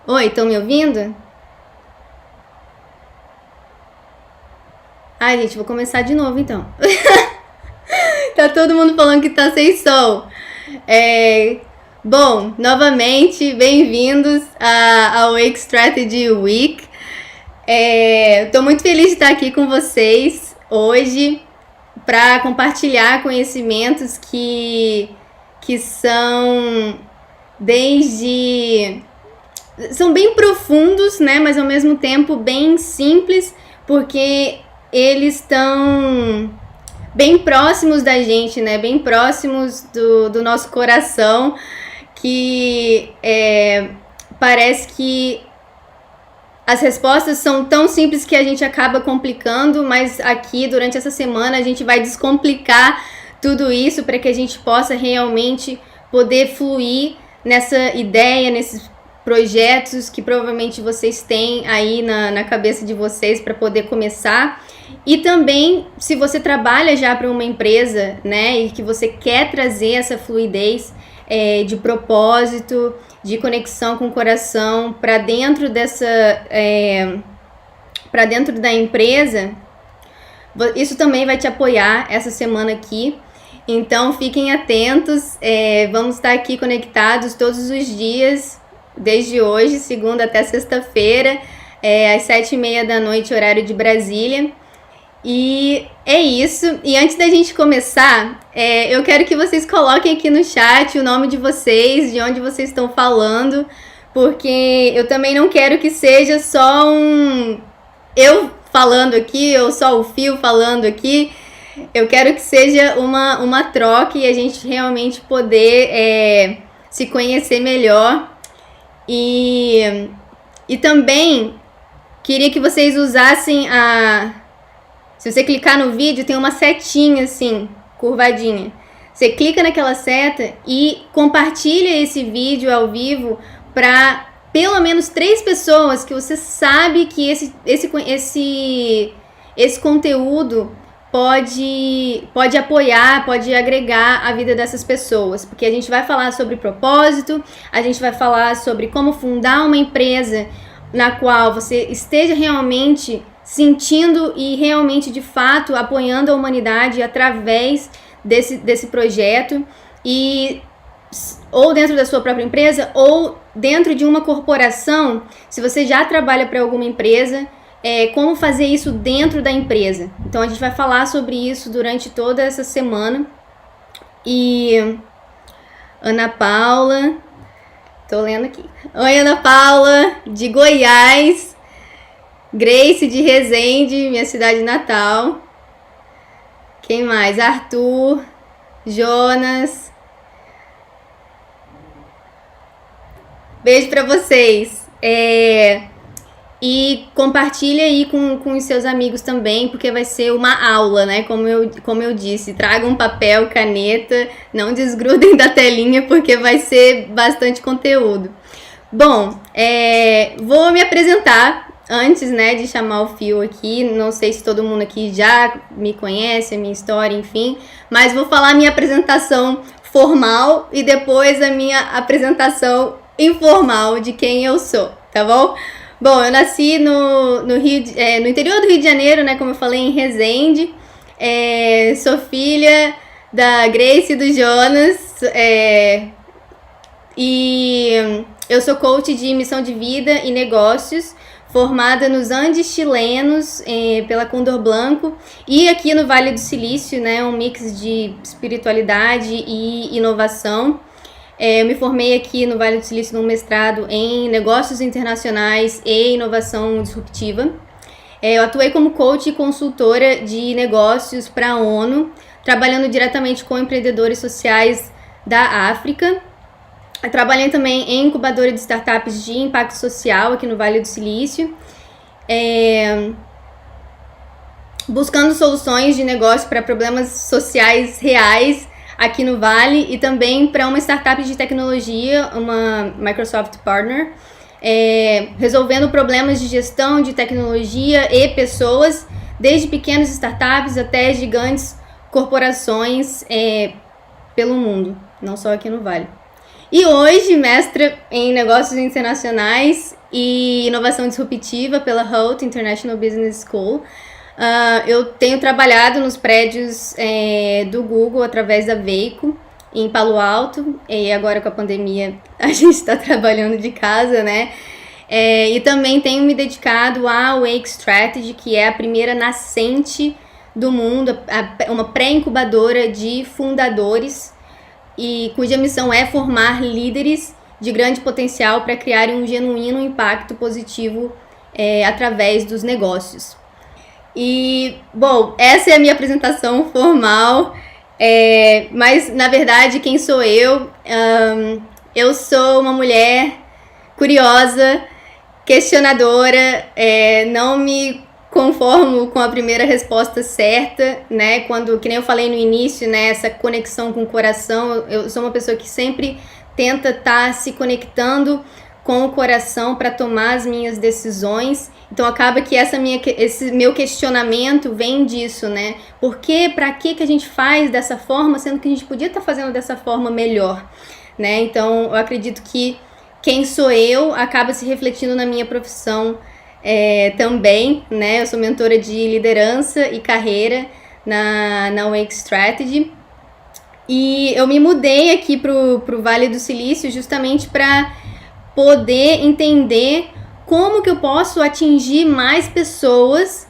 Oi, estão me ouvindo? Ai, gente, vou começar de novo então. Tá todo mundo falando que tá sem som. Bom, novamente, bem-vindos ao Wake Strategy Week. Tô muito feliz de estar aqui com vocês hoje para compartilhar conhecimentos que são são bem profundos, né, mas ao mesmo tempo bem simples, porque eles estão bem próximos da gente, né, bem próximos do nosso coração, que parece que as respostas são tão simples que a gente acaba complicando, mas aqui durante essa semana a gente vai descomplicar tudo isso para que a gente possa realmente poder fluir nessa ideia, nesses projetos que provavelmente vocês têm aí na cabeça de vocês para poder começar. E também, se você trabalha já para uma empresa, né, e que você quer trazer essa fluidez de propósito, de conexão com o coração para dentro para dentro da empresa, isso também vai te apoiar essa semana aqui. Então fiquem atentos, vamos estar aqui conectados todos os dias, desde hoje, segunda até sexta-feira, às 7h30 da noite, horário de Brasília. E é isso. E antes da gente começar, eu quero que vocês coloquem aqui no chat o nome de vocês, de onde vocês estão falando, porque eu também não quero que seja só eu falando aqui, ou só o Phil falando aqui. Eu quero que seja uma troca e a gente realmente poder se conhecer melhor. E também queria que vocês usassem se você clicar no vídeo, tem uma setinha assim, curvadinha. Você clica naquela seta e compartilha esse vídeo ao vivo para pelo menos 3 pessoas que você sabe que esse conteúdo pode apoiar, pode agregar a vida dessas pessoas. Porque a gente vai falar sobre propósito, a gente vai falar sobre como fundar uma empresa na qual você esteja realmente sentindo e realmente, de fato, apoiando a humanidade através desse projeto, ou dentro da sua própria empresa, ou dentro de uma corporação, se você já trabalha para alguma empresa, como fazer isso dentro da empresa. Então, a gente vai falar sobre isso durante toda essa semana. E Ana Paula, tô lendo aqui. Oi, Ana Paula, de Goiás. Grace de Resende, minha cidade natal. Quem mais? Arthur, Jonas. Beijo pra vocês. E compartilha aí com os seus amigos também, porque vai ser uma aula, né? Como eu disse, tragam papel, caneta, não desgrudem da telinha, porque vai ser bastante conteúdo. Bom, vou me apresentar antes, né, de chamar o Phil aqui. Não sei se todo mundo aqui já me conhece, a minha história, enfim, mas vou falar a minha apresentação formal e depois a minha apresentação informal de quem eu sou, tá bom? Bom, eu nasci no interior do Rio de Janeiro, né, como eu falei, em Resende. Sou filha da Grace e do Jonas, e eu sou coach de Missão de Vida e Negócios, formada nos Andes chilenos pela Condor Blanco e aqui no Vale do Silício, né, um mix de espiritualidade e inovação. Eu me formei aqui no Vale do Silício num mestrado em Negócios Internacionais e Inovação Disruptiva. Eu atuei como coach e consultora de negócios para a ONU, trabalhando diretamente com empreendedores sociais da África. Eu trabalhei também em incubadora de startups de impacto social aqui no Vale do Silício, buscando soluções de negócio para problemas sociais reais aqui no Vale, e também para uma startup de tecnologia, uma Microsoft Partner, resolvendo problemas de gestão de tecnologia e pessoas, desde pequenas startups até gigantes corporações pelo mundo, não só aqui no Vale. E hoje, mestra em Negócios Internacionais e Inovação Disruptiva pela Holt International Business School. Eu tenho trabalhado nos prédios do Google através da Veiko, em Palo Alto, e agora com a pandemia a gente está trabalhando de casa, né? E também tenho me dedicado à Wake Strategy, que é a primeira nascente do mundo, uma pré-incubadora de fundadores, e cuja missão é formar líderes de grande potencial para criarem um genuíno impacto positivo através dos negócios. E, bom, essa é a minha apresentação formal, mas, na verdade, quem sou eu? Eu sou uma mulher curiosa, questionadora, não me conformo com a primeira resposta certa, né? Que nem eu falei no início, né? Essa conexão com o coração, eu sou uma pessoa que sempre tenta estar se conectando com o coração para tomar as minhas decisões. Então acaba que esse meu questionamento vem disso, né? Pra que a gente faz dessa forma, sendo que a gente podia estar fazendo dessa forma melhor, né? Então eu acredito que quem sou eu acaba se refletindo na minha profissão também, né? Eu sou mentora de liderança e carreira na Wake Strategy, e eu me mudei aqui pro Vale do Silício justamente para poder entender como que eu posso atingir mais pessoas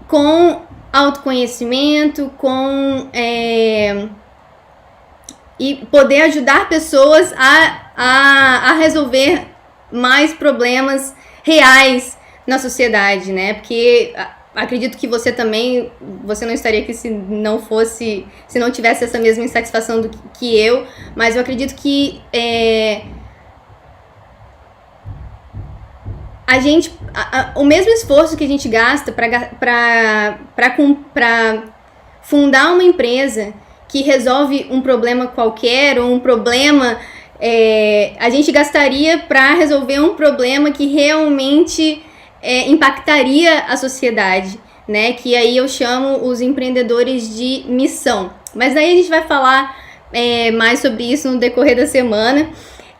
com autoconhecimento, e poder ajudar pessoas a resolver mais problemas reais na sociedade, né? Porque acredito que você não estaria aqui se não tivesse essa mesma insatisfação que eu, mas eu acredito que o mesmo esforço que a gente gasta para fundar uma empresa que resolve um problema qualquer, ou um problema, a gente gastaria para resolver um problema que realmente impactaria a sociedade, né? Que aí eu chamo os empreendedores de missão. Mas daí a gente vai falar mais sobre isso no decorrer da semana.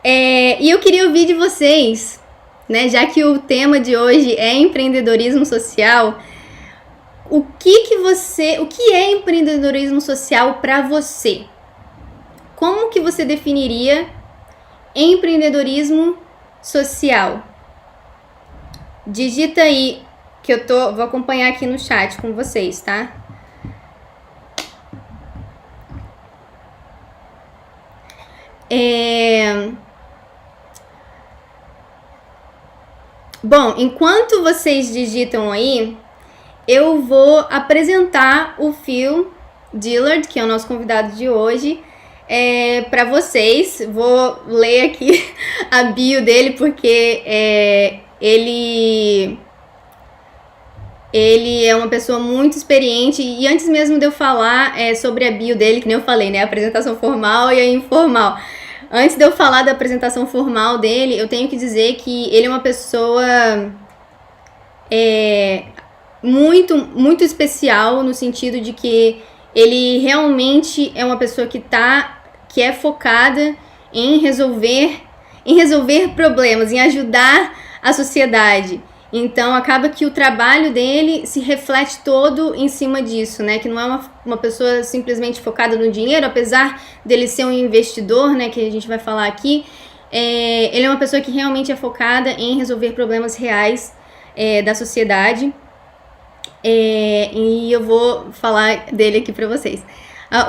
E eu queria ouvir de vocês, né? Já que o tema de hoje é empreendedorismo social, o que é empreendedorismo social para você? Como que você definiria empreendedorismo social? Digita aí, que vou acompanhar aqui no chat com vocês, tá? Bom, enquanto vocês digitam aí, eu vou apresentar o Phil Dillard, que é o nosso convidado de hoje, para vocês. Vou ler aqui a bio dele, porque ele é uma pessoa muito experiente. E antes mesmo de eu falar sobre a bio dele, que nem eu falei, né? A apresentação formal e a informal. Antes de eu falar da apresentação formal dele, eu tenho que dizer que ele é uma pessoa muito, muito especial, no sentido de que ele realmente é uma pessoa que é focada em resolver problemas, em ajudar a sociedade. Então acaba que o trabalho dele se reflete todo em cima disso, né? Que não é uma pessoa simplesmente focada no dinheiro, apesar dele ser um investidor, né? Que a gente vai falar aqui. Ele é uma pessoa que realmente é focada em resolver problemas reais da sociedade. E eu vou falar dele aqui para vocês.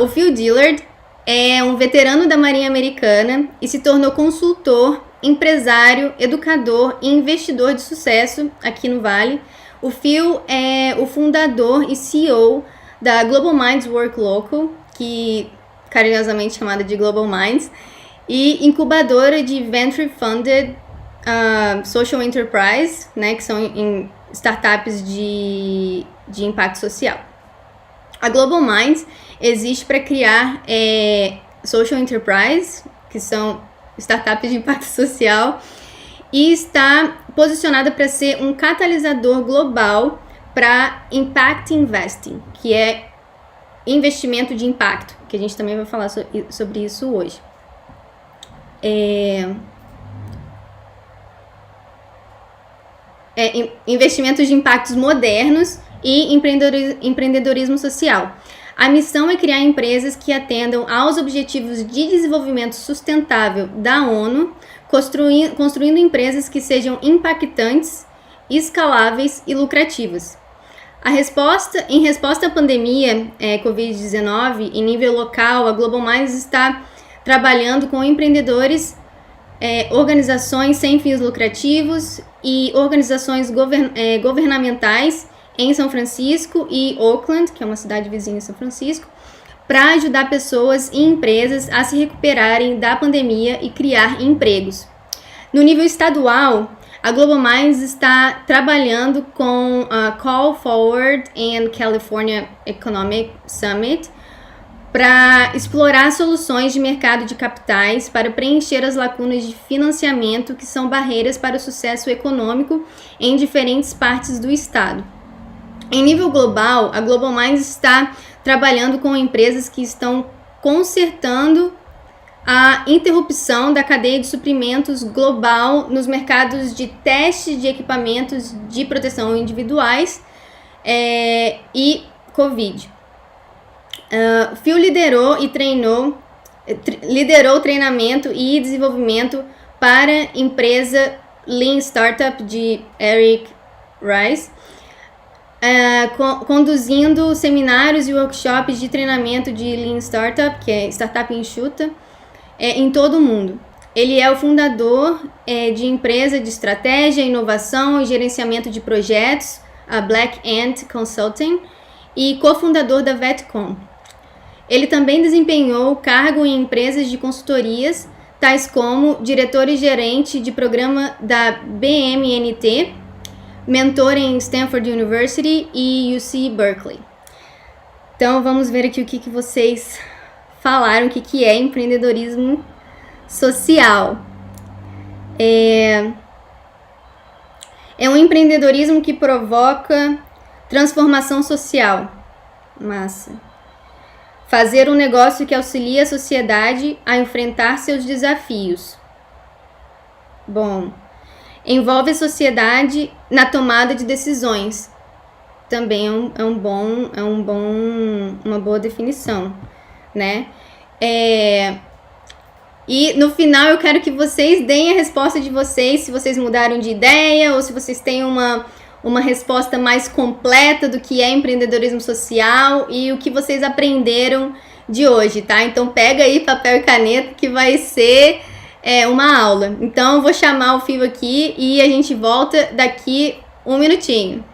O Phil Dillard é um veterano da Marinha Americana e se tornou consultor, empresário, educador e investidor de sucesso aqui no Vale. O Phil é o fundador e CEO da Global Minds Work Local, que carinhosamente chamada de Global Minds, e incubadora de Venture Funded Social Enterprise, né, que são startups de impacto social. A Global Minds existe para criar Social Enterprise, que são startups de impacto social, e está posicionada para ser um catalisador global para Impact Investing, que é investimento de impacto, que a gente também vai falar sobre isso hoje. investimentos de impactos modernos e empreendedorismo social. A missão é criar empresas que atendam aos objetivos de desenvolvimento sustentável da ONU, construindo empresas que sejam impactantes, escaláveis e lucrativas. Em resposta à pandemia Covid-19, em nível local, a Global Minds está trabalhando com empreendedores, organizações sem fins lucrativos e organizações governamentais em São Francisco e Oakland, que é uma cidade vizinha de São Francisco, para ajudar pessoas e empresas a se recuperarem da pandemia e criar empregos. No nível estadual, a Global Minds está trabalhando com a Call Forward and California Economic Summit para explorar soluções de mercado de capitais para preencher as lacunas de financiamento que são barreiras para o sucesso econômico em diferentes partes do estado. Em nível global, a Global Minds está trabalhando com empresas que estão consertando a interrupção da cadeia de suprimentos global nos mercados de teste de equipamentos de proteção individuais e Covid. Phil liderou treinamento e desenvolvimento para empresa Lean Startup de Eric Rice, conduzindo seminários e workshops de treinamento de Lean Startup, que é Startup Enxuta, em todo o mundo. Ele é o fundador de empresa de estratégia, inovação e gerenciamento de projetos, a Black Ant Consulting, e cofundador da Vetcom. Ele também desempenhou cargo em empresas de consultorias, tais como diretor e gerente de programa da BMNT, mentor em Stanford University e UC Berkeley. Então vamos ver aqui o que vocês falaram, o que é empreendedorismo social. É um empreendedorismo que provoca transformação social. Massa. Fazer um negócio que auxilia a sociedade a enfrentar seus desafios. Bom. Envolve a sociedade na tomada de decisões. Também uma boa definição, né? E no final eu quero que vocês deem a resposta de vocês, se vocês mudaram de ideia ou se vocês têm uma resposta mais completa do que é empreendedorismo social e o que vocês aprenderam de hoje, tá? Então pega aí papel e caneta que vai ser uma aula. Então eu vou chamar o Phil aqui e a gente volta daqui um minutinho.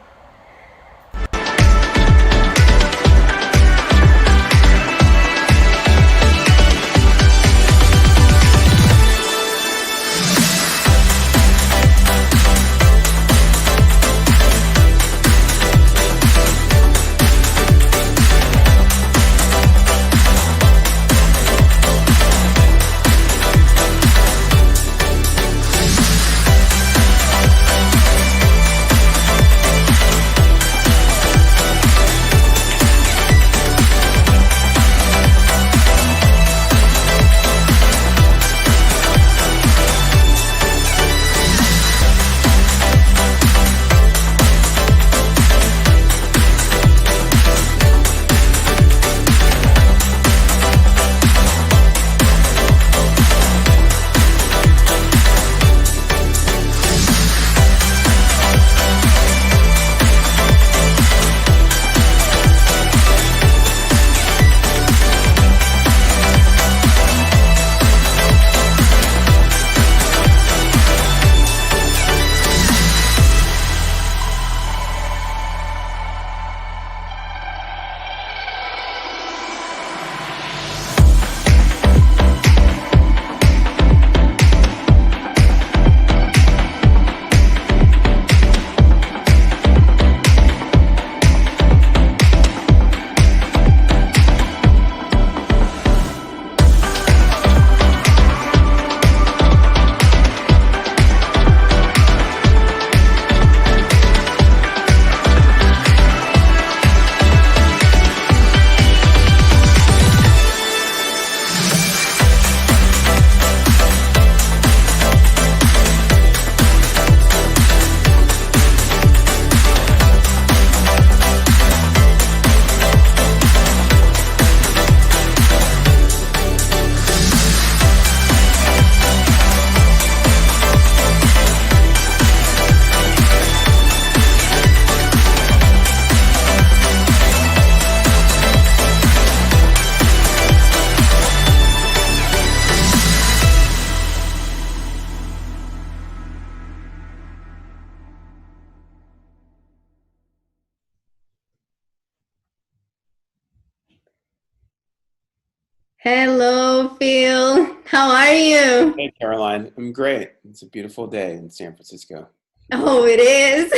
Hello, Phil. How are you? Hey, Caroline. I'm great. It's a beautiful day in San Francisco. Oh, it is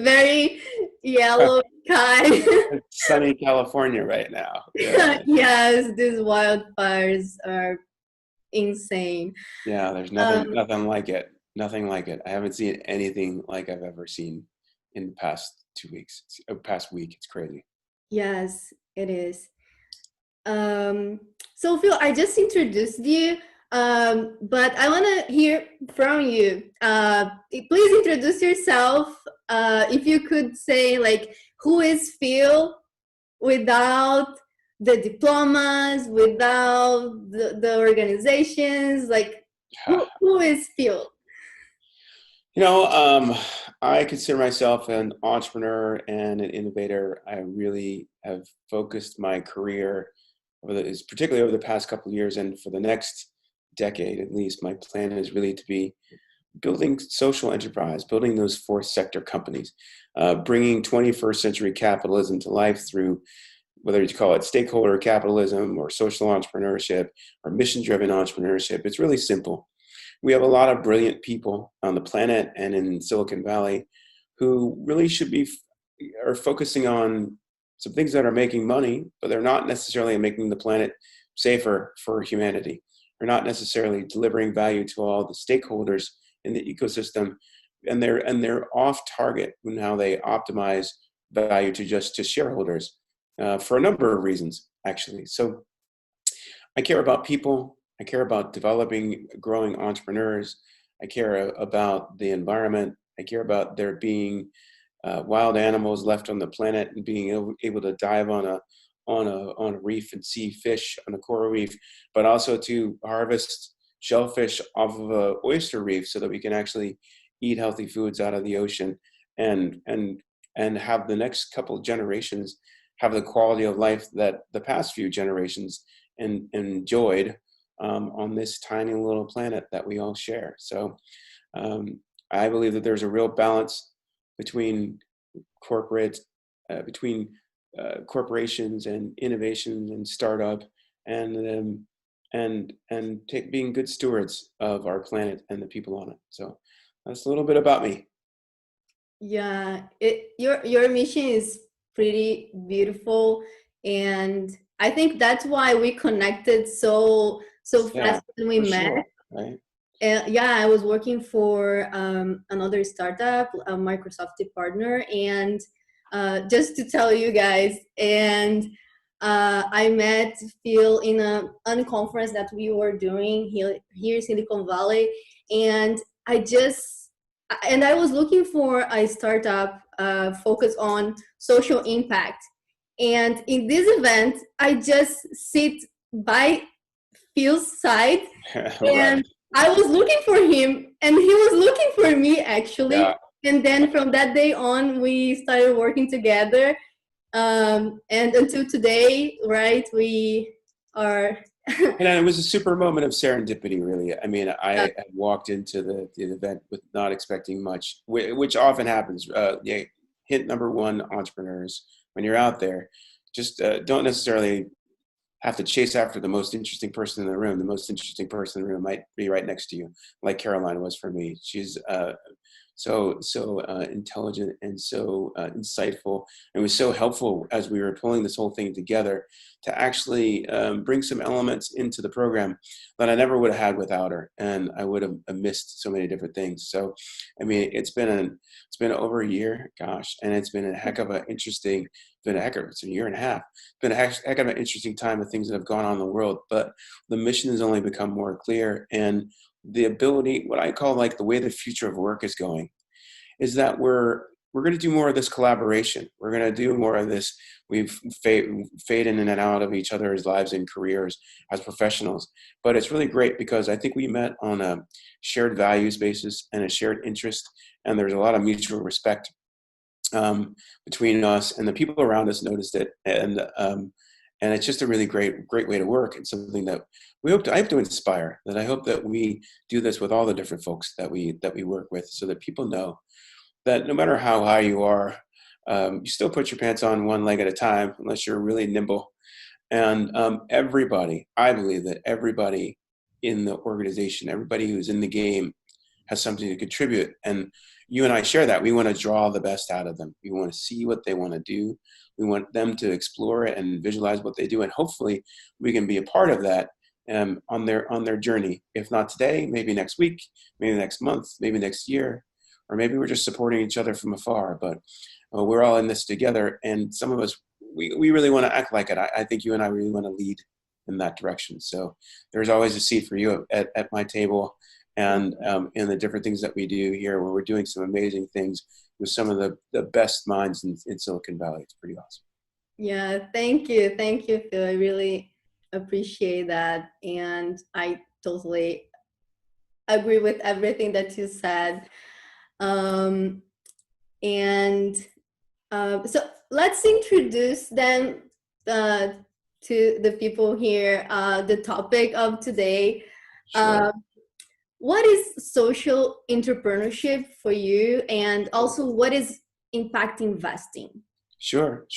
very yellow sky. It's sunny California right now. Yeah. Yes, these wildfires are insane. Yeah, there's Um, nothing like it. Nothing like it. I haven't seen anything like I've ever seen in the past 2 weeks. Past week. It's crazy. yes, it is. Um, so, Phil, I just introduced you, but I want to hear from you. Please introduce yourself. If you could say, like, who is Phil without the diplomas, without the organizations, like, who is Phil? You know, um, I consider myself an entrepreneur and an innovator. I really have focused my career particularly over the past couple of years, and for the next decade at least. My plan is really to be building social enterprise, building those fourth sector companies, bringing 21st century capitalism to life through whether you call it stakeholder capitalism or social entrepreneurship or mission driven entrepreneurship. It's really simple. We have a lot of brilliant people on the planet and in Silicon Valley who really should be are focusing on some things that are making money, but they're not necessarily making the planet safer for humanity. They're not necessarily delivering value to all the stakeholders in the ecosystem, and they're off target in how they optimize value to shareholders for a number of reasons, actually. So I care about people. I care about developing, growing entrepreneurs. I care about the environment. I care about there being wild animals left on the planet and being able to dive on a reef and see fish on a coral reef, but also to harvest shellfish off of a oyster reef so that we can actually eat healthy foods out of the ocean and and and have the next couple of generations have the quality of life that the past few generations enjoyed on this tiny little planet that we all share. So um, I believe that there's a real balance between corporate, between corporations and innovation and startup, and being good stewards of our planet and the people on it. So that's a little bit about me. Yeah, your mission is pretty beautiful, and I think that's why we connected so Yeah, fast when we for met. sure. Right. Yeah, I was working for another startup, a Microsoft partner, and just to tell you guys, and I met Phil in a conference that we were doing here in Silicon Valley, and I just I was looking for a startup focused on social impact, and in this event, I just sit by Phil's side, Right. and I was looking for him, and he was looking for me actually. Yeah. And then from that day on, we started working together. And until today, right, we are. And it was a super moment of serendipity, really. I mean, I had walked into the event with not expecting much, which often happens. Yeah, hint number one, entrepreneurs, when you're out there, just don't necessarily have to chase after the most interesting person in the room. The most interesting person in the room might be right next to you, like Caroline was for me. She's so intelligent and so insightful, and was so helpful as we were pulling this whole thing together to actually bring some elements into the program that I never would have had without her, and I would have missed so many different things. So, I mean, it's been over a year, gosh, and it's been a heck of it's a year and a half. It's been a heck of an interesting time of things that have gone on in the world, but the mission has only become more clear, and the ability, what I call like the way the future of work is going, is that we're going to do more of this collaboration. We're going to do more of this. We've fade in and out of each other's lives and careers as professionals. But it's really great because I think we met on a shared values basis and a shared interest, and there's a lot of mutual respect between us, and the people around us noticed it, and it's just a really great way to work, and something that I hope to inspire. That I hope that we do this with all the different folks that we work with, so that people know that no matter how high you are, you still put your pants on one leg at a time, unless you're really nimble. And everybody, I believe that everybody in the organization, everybody who's in the game has something to contribute. And you and I share that. We want to draw the best out of them. We want to see what they want to do. We want them to explore it and visualize what they do. And hopefully we can be a part of that on their journey. If not today, maybe next week, maybe next month, maybe next year, or maybe we're just supporting each other from afar. But we're all in this together. And some of us, we really want to act like it. I think you and I really want to lead in that direction. So there's always a seat for you at my table, and in the different things that we do here, where we're doing some amazing things with some of the best minds in Silicon Valley. It's pretty awesome. Yeah, thank you, Phil. I really appreciate that, and I totally agree with everything that you said. So let's introduce them to the people here, the topic of today. Sure. What is social entrepreneurship for you, and also what is impact investing? Sure.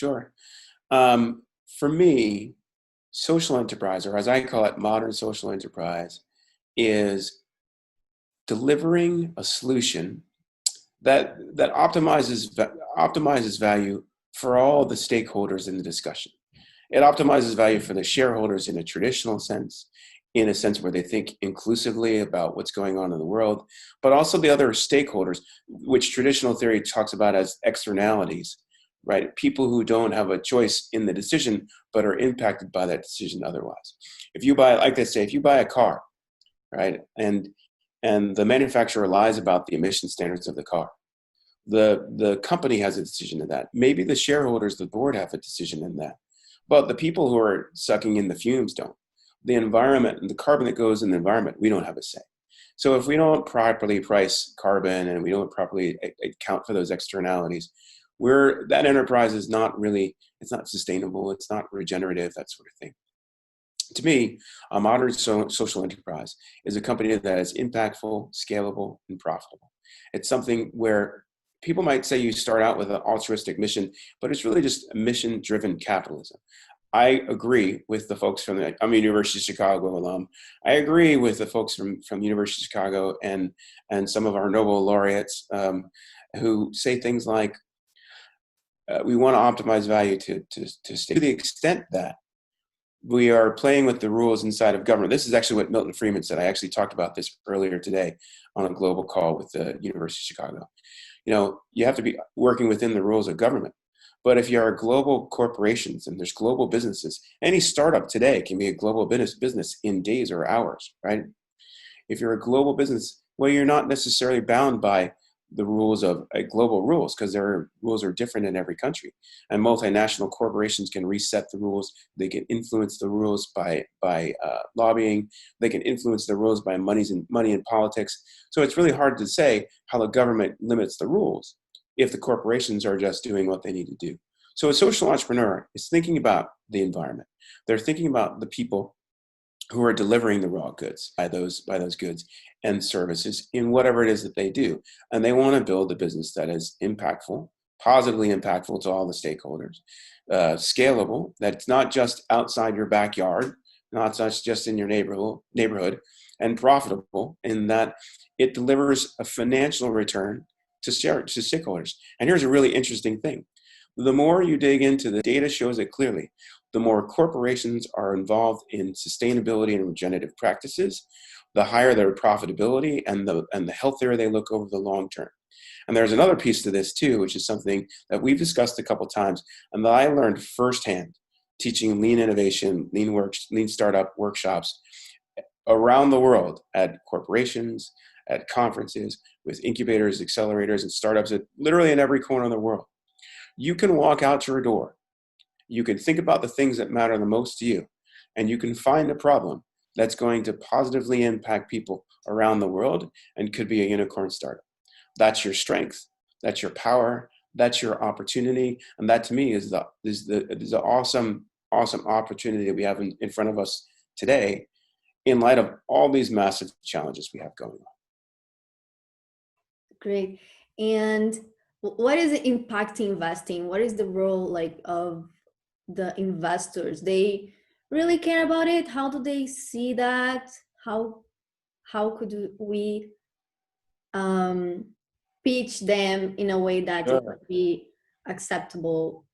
For me, social enterprise, or as I call it, modern social enterprise, is delivering a solution that optimizes value for all the stakeholders in the discussion. It optimizes value for the shareholders in a traditional sense, in a sense where they think inclusively about what's going on in the world, but also the other stakeholders, which traditional theory talks about as externalities, right? People who don't have a choice in the decision, but are impacted by that decision otherwise. If you buy, like they say, if you buy a car, right, and the manufacturer lies about the emission standards of the car, the company has a decision in that. Maybe the shareholders, the board, have a decision in that, but the people who are sucking in the fumes don't. The environment and the carbon that goes in the environment, we don't have a say. So if we don't properly price carbon and we don't properly account for those externalities, that enterprise is not really, it's not sustainable, it's not regenerative, that sort of thing. To me, a modern social enterprise is a company that is impactful, scalable, and profitable. It's something where people might say you start out with an altruistic mission, but it's really just a mission-driven capitalism. I agree with the folks I'm a University of Chicago alum. I agree with the folks from University of Chicago and some of our Nobel laureates who say things like, we want to optimize value to stay. To the extent that we are playing with the rules inside of government. This is actually what Milton Friedman said. I actually talked about this earlier today on a global call with the University of Chicago. You have to be working within the rules of government. But if you are global corporations and there's global businesses, any startup today can be a global business in days or hours, right? If you're a global business, well, you're not necessarily bound by the rules of global rules, because their rules are different in every country. And multinational corporations can reset the rules. They can influence the rules by lobbying. They can influence the rules by money in politics. So it's really hard to say how the government limits the rules if the corporations are just doing what they need to do. So a social entrepreneur is thinking about the environment. They're thinking about the people who are delivering the raw goods by those goods and services in whatever it is that they do. And they want to build a business that is impactful, positively impactful to all the stakeholders, scalable, that's not just outside your backyard, not just in your neighborhood, and profitable in that it delivers a financial return to stakeholders. And here's a really interesting thing. The more you dig into the data shows it clearly, the more corporations are involved in sustainability and regenerative practices, the higher their profitability and the healthier they look over the long term. And there's another piece to this too, which is something that we've discussed a couple of times and that I learned firsthand teaching lean innovation, lean startup workshops around the world at corporations, at conferences, with incubators, accelerators, and startups literally in every corner of the world. You can walk out your door. You can think about the things that matter the most to you, and you can find a problem that's going to positively impact people around the world and could be a unicorn startup. That's your strength. That's your power. That's your opportunity. And that to me is the awesome opportunity that we have in front of us today in light of all these massive challenges we have going on. Great. And what is impact investing? What is the role of the investors? They really care about it? How do they see that? How could we pitch them in a way that it Sure. would be acceptable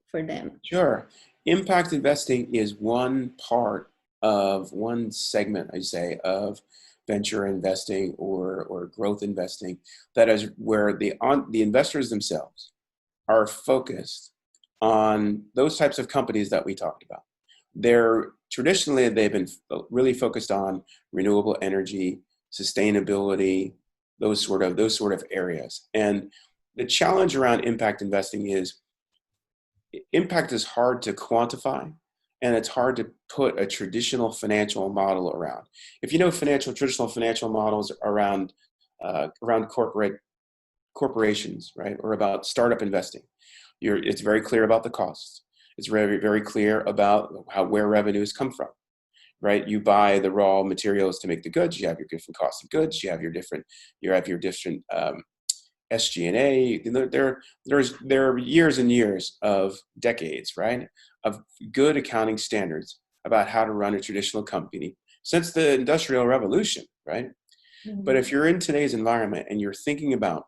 for them? Sure. Impact investing is one part of one segment, I say, of venture investing or growth investing. That is where the investors themselves are focused on those types of companies that we talked about. They've been really focused on renewable energy, sustainability, those sort of areas. And the challenge around impact investing is impact is hard to quantify, and it's hard to put a traditional financial model around. If you know traditional financial models around corporations, right, or about startup investing, it's very clear about the costs. It's very, very clear about where revenues come from, right? You buy the raw materials to make the goods. You have your different costs of goods. You have your different SG&A. There are years and years of decades, right, of good accounting standards about how to run a traditional company since the Industrial Revolution, right? But if you're in today's environment and you're thinking about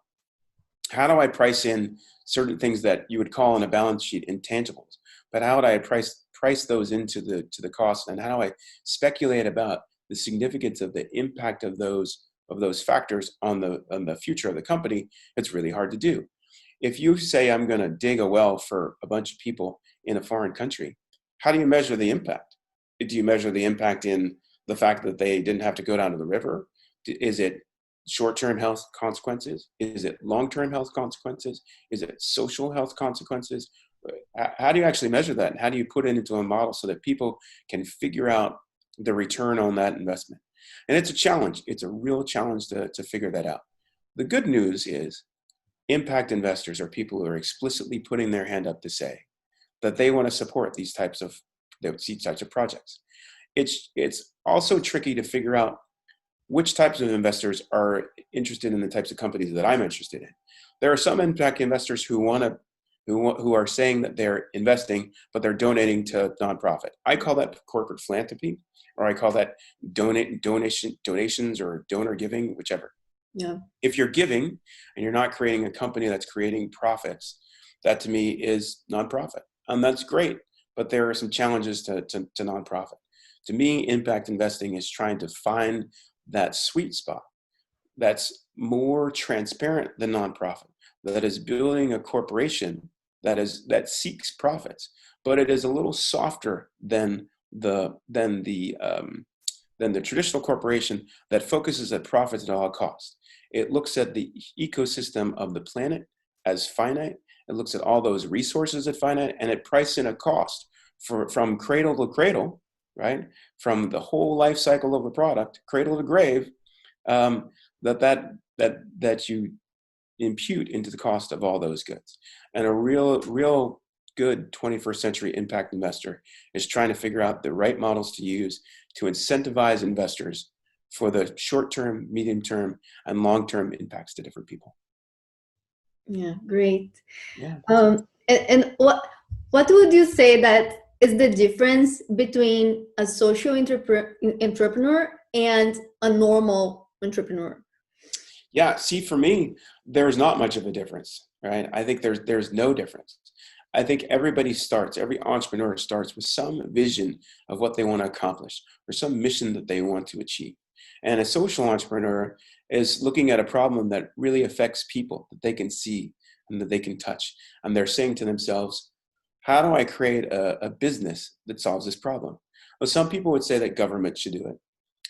how do I price in certain things that you would call on a balance sheet intangibles, but how would I price those into the cost, and how do I speculate about the significance of the impact of those factors on the future of the company? It's really hard to do. If you say I'm going to dig a well for a bunch of people in a foreign country, how do you measure the impact? Do you measure the impact in the fact that they didn't have to go down to the river? Is it short-term health consequences? Is it long-term health consequences? Is it social health consequences? How do you actually measure that? And how do you put it into a model so that people can figure out the return on that investment? And it's a challenge. It's a real challenge to figure that out. The good news is impact investors are people who are explicitly putting their hand up to say that they want to support these types of projects. It's also tricky to figure out which types of investors are interested in the types of companies that I'm interested in. There are some impact investors who are saying that they're investing, but they're donating to nonprofit. I call that corporate philanthropy, or I call that donations or donor giving, whichever. Yeah. If you're giving and you're not creating a company that's creating profits, that to me is nonprofit, and that's great. But there are some challenges to nonprofit. To me, impact investing is trying to find that sweet spot that's more transparent than nonprofit, that is building a corporation that seeks profits, but it is a little softer than the traditional corporation that focuses at profits at all costs. It looks at the ecosystem of the planet as finite. It looks at all those resources as finite, and it prices in a cost from cradle to cradle, right? From the whole life cycle of a product, cradle to grave, that you impute into the cost of all those goods. And a real good 21st century impact investor is trying to figure out the right models to use to incentivize investors for the short-term, medium-term, and long-term impacts to different people. Yeah, great. Yeah. And what would you say that is the difference between a social entrepreneur and a normal entrepreneur? Yeah, see, for me, there's not much of a difference, right? I think there's no difference. I think every entrepreneur starts with some vision of what they want to accomplish or some mission that they want to achieve. And a social entrepreneur is looking at a problem that really affects people that they can see and that they can touch. And they're saying to themselves, how do I create a business that solves this problem? Well, some people would say that government should do it.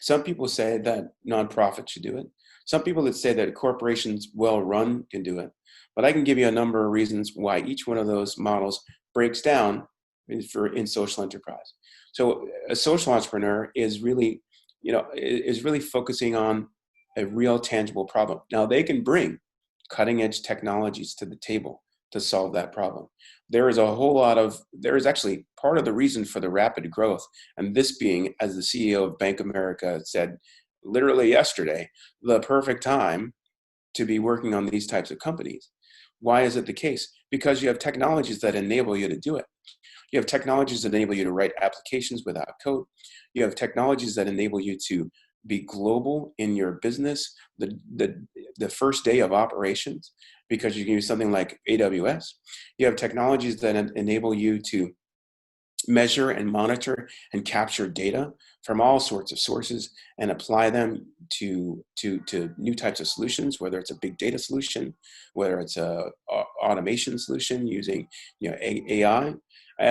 Some people say that nonprofits should do it. Some people that say that corporations well run can do it. But I can give you a number of reasons why each one of those models breaks down in social enterprise. So a social entrepreneur is really focusing on a real tangible problem. Now they can bring cutting edge technologies to the table to solve that problem. There is actually part of the reason for the rapid growth, and this being, as the CEO of Bank of America said literally yesterday, the perfect time to be working on these types of companies. Why is it the case? Because you have technologies that enable you to do it. You have technologies that enable you to write applications without code. You have technologies that enable you to be global in your business the first day of operations, because you can use something like AWS. You have technologies that enable you to measure and monitor and capture data from all sorts of sources and apply them to new types of solutions, whether it's a big data solution, whether it's a automation solution using AI.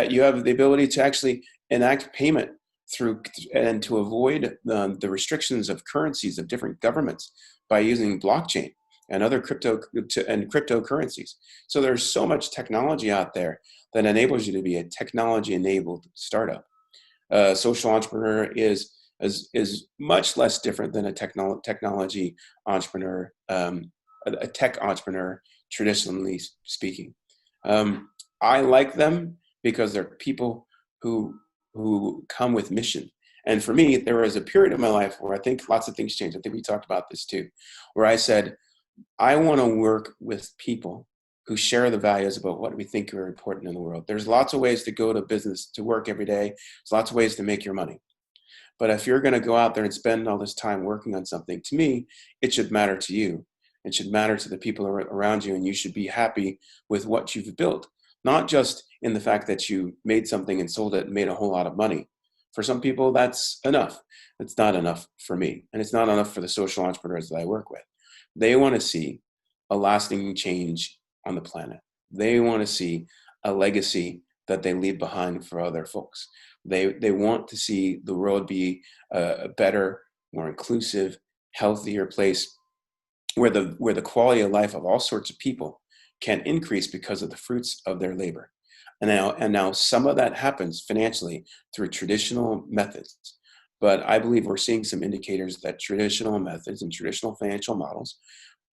You have the ability to actually enact payment through and to avoid the restrictions of currencies of different governments by using blockchain and other cryptocurrencies. So there's so much technology out there that enables you to be a technology-enabled startup. A social entrepreneur is much less different than a technology entrepreneur, a tech entrepreneur, traditionally speaking. I like them because they're people who come with mission. And for me, there was a period of my life where I think lots of things changed. I think we talked about this too, where I said, I want to work with people who share the values about what we think are important in the world. There's lots of ways to go to business, to work every day. There's lots of ways to make your money. But if you're going to go out there and spend all this time working on something, to me, it should matter to you. It should matter to the people around you, and you should be happy with what you've built. Not just in the fact that you made something and sold it and made a whole lot of money. For some people, that's enough. It's not enough for me. And it's not enough for the social entrepreneurs that I work with. They want to see a lasting change on the planet. They want to see a legacy that they leave behind for other folks. They want to see the world be a better, more inclusive, healthier place where the quality of life of all sorts of people can increase because of the fruits of their labor. And now some of that happens financially through traditional methods. But I believe we're seeing some indicators that traditional methods and traditional financial models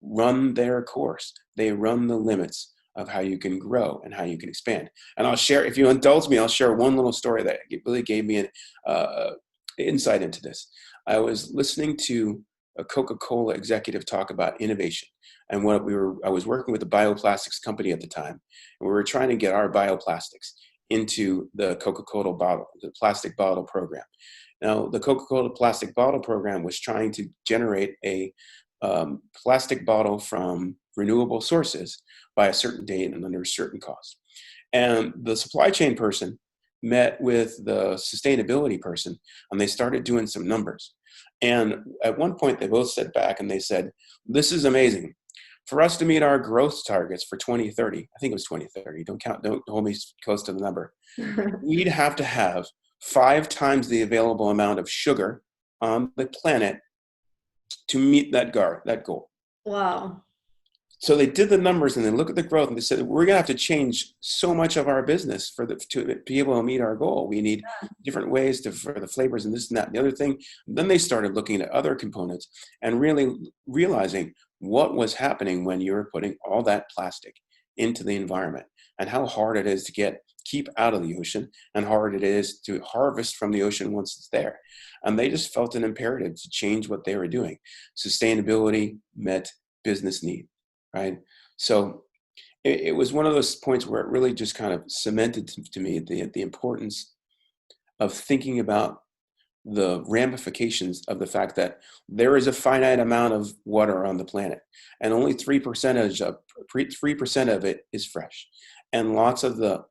run their course. They run the limits of how you can grow and how you can expand. And I'll share, if you indulge me, I'll share one little story that really gave me an insight into this. I was listening to a Coca-Cola executive talk about innovation. And I was working with a bioplastics company at the time, and we were trying to get our bioplastics into the Coca-Cola bottle, the plastic bottle program. Now, the Coca-Cola plastic bottle program was trying to generate a plastic bottle from renewable sources by a certain date and under a certain cost. And the supply chain person met with the sustainability person, and they started doing some numbers. And at one point, they both stepped back and they said, "This is amazing. For us to meet our growth targets for 2030, I think it was 2030, don't hold me close to the number, we'd have to have 5 times the available amount of sugar on the planet to meet that goal." Wow. So they did the numbers and they look at the growth and they said, we're going to have to change so much of our business to be able to meet our goal. We need different ways for the flavors and this and that and the other thing. And then they started looking at other components and really realizing what was happening when you were putting all that plastic into the environment and how hard it is to keep out of the ocean and hard it is to harvest from the ocean once it's there. And they just felt an imperative to change what they were doing. Sustainability met business need. Right. So it was one of those points where it really just kind of cemented to me the importance of thinking about the ramifications of the fact that there is a finite amount of water on the planet and only 3% of it is fresh. And lots of the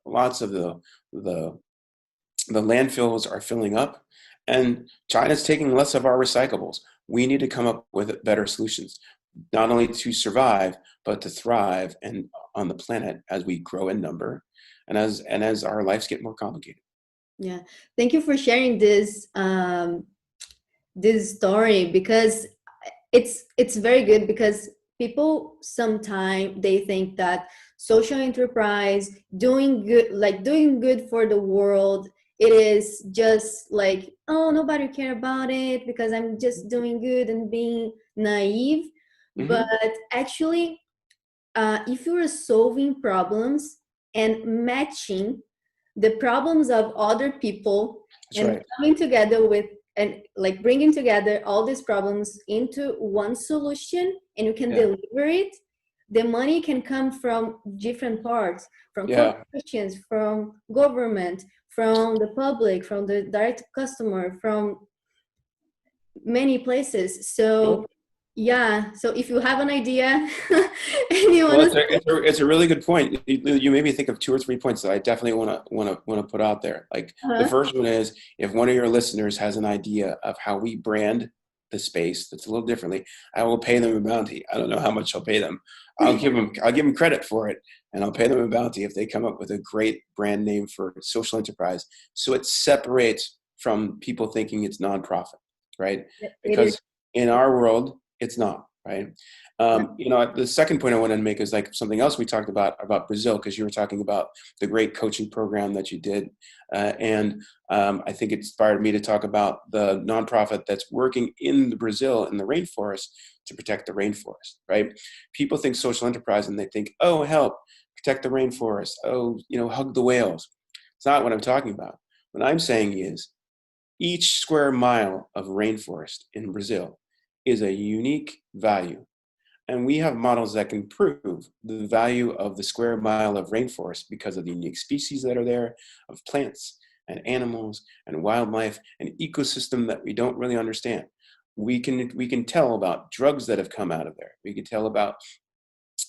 landfills are filling up, and China's taking less of our recyclables. We need to come up with better solutions, not only to survive, but to thrive and on the planet as we grow in number and as our lives get more complicated. Yeah. Thank you for sharing this this story, because it's very good, because people sometimes they think that social enterprise, doing good for the world, it is just like, oh, nobody care about it because I'm just doing good and being naive. Mm-hmm. But actually, if you are solving problems and matching the problems of other people, that's and right, coming together with and like bringing together all these problems into one solution, and you can deliver it, the money can come from different parts, from Yeah. corporations, from government, from the public, from the direct customer, from many places. So yeah, so if you have an idea and you Well, want to, it's a really good point. You made me think of 2 or 3 points that I definitely want to put out there. Like the first one is, if one of your listeners has an idea of how we brand the space that's a little differently, I will pay them a bounty. I don't know how much I'll pay them. I'll give them credit for it, and I'll pay them a bounty if they come up with a great brand name for social enterprise, so it separates from people thinking it's nonprofit, right? it is. Because in our world, it's not, right? The second point I wanted to make is like something else we talked about Brazil, because you were talking about the great coaching program that you did. And I think it inspired me to talk about the nonprofit that's working in Brazil in the rainforest to protect the rainforest, right? People think social enterprise and they think, oh, help, protect the rainforest. Oh, hug the whales. It's not what I'm talking about. What I'm saying is each square mile of rainforest in Brazil is a unique value. And we have models that can prove the value of the square mile of rainforest because of the unique species that are there, of plants and animals and wildlife, an ecosystem that we don't really understand. We can tell about drugs that have come out of there. We can tell about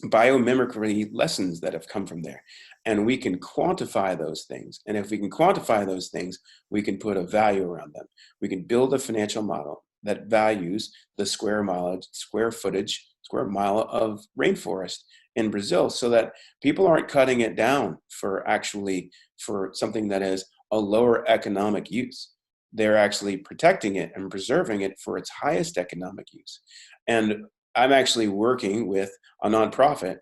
biomimicry lessons that have come from there. And we can quantify those things. And if we can quantify those things, we can put a value around them. We can build a financial model that values the square footage, square mile of rainforest in Brazil, so that people aren't cutting it down for something that is a lower economic use. They're actually protecting it and preserving it for its highest economic use. And I'm actually working with a nonprofit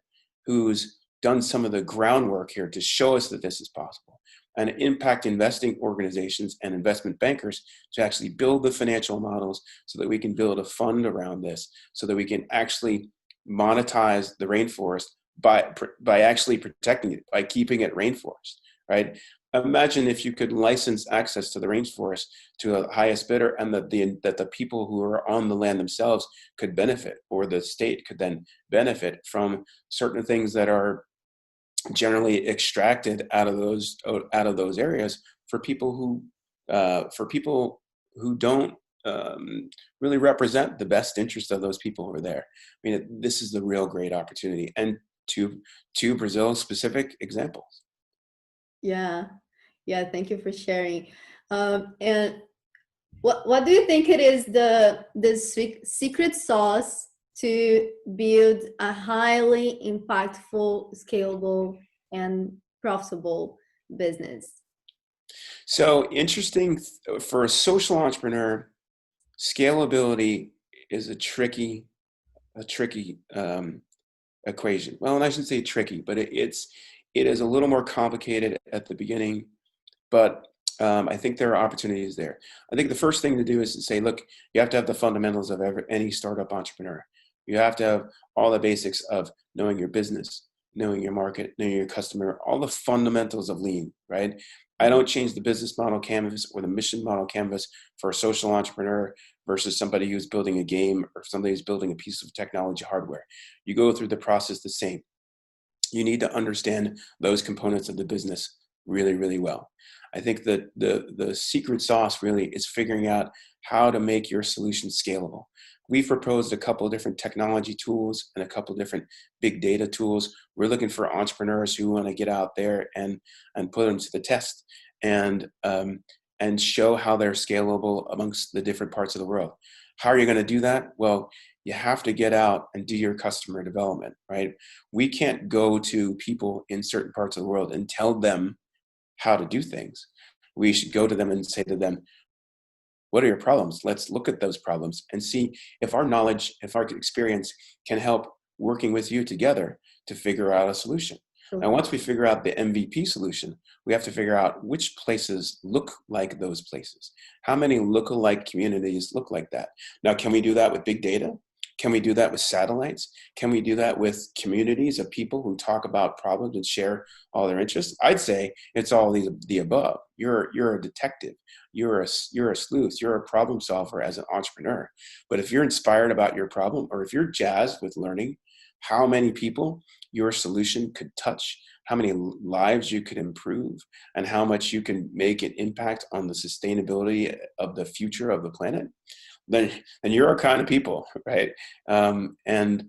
who's done some of the groundwork here to show us that this is possible, and impact investing organizations and investment bankers to actually build the financial models so that we can build a fund around this, so that we can actually monetize the rainforest by actually protecting it, by keeping it rainforest, right? Imagine if you could license access to the rainforest to a highest bidder, and that the people who are on the land themselves could benefit, or the state could then benefit from certain things that are generally extracted out of those areas for people who don't really represent the best interest of those people who are there. I mean, this is the real great opportunity, and two Brazil specific examples. Yeah, thank you for sharing. And what do you think it is the secret sauce to build a highly impactful, scalable, and profitable business? So interesting, for a social entrepreneur, scalability is a tricky equation. Well, and I shouldn't say tricky, but it is a little more complicated at the beginning, but I think there are opportunities there. I think the first thing to do is to say, look, you have to have the fundamentals of any startup entrepreneur. You have to have all the basics of knowing your business, knowing your market, knowing your customer, all the fundamentals of lean, right? I don't change the business model canvas or the mission model canvas for a social entrepreneur versus somebody who's building a game or somebody who's building a piece of technology hardware. You go through the process the same. You need to understand those components of the business really, really well. I think that the secret sauce really is figuring out how to make your solution scalable. We've proposed a couple of different technology tools and a couple of different big data tools. We're looking for entrepreneurs who want to get out there and put them to the test, and show how they're scalable amongst the different parts of the world. How are you going to do that? Well, you have to get out and do your customer development, right? We can't go to people in certain parts of the world and tell them how to do things. We should go to them and say to them, what are your problems? Let's look at those problems and see if our knowledge, if our experience can help working with you together to figure out a solution. Sure. And once we figure out the MVP solution, we have to figure out which places look like those places. How many lookalike communities look like that? Now, can we do that with big data? Can we do that with satellites? Can we do that with communities of people who talk about problems and share all their interests? I'd say it's all the above. You're a detective. You're a sleuth. You're a problem solver as an entrepreneur. But if you're inspired about your problem, or if you're jazzed with learning, how many people your solution could touch, how many lives you could improve, and how much you can make an impact on the sustainability of the future of the planet, then you're our kind of people, right? And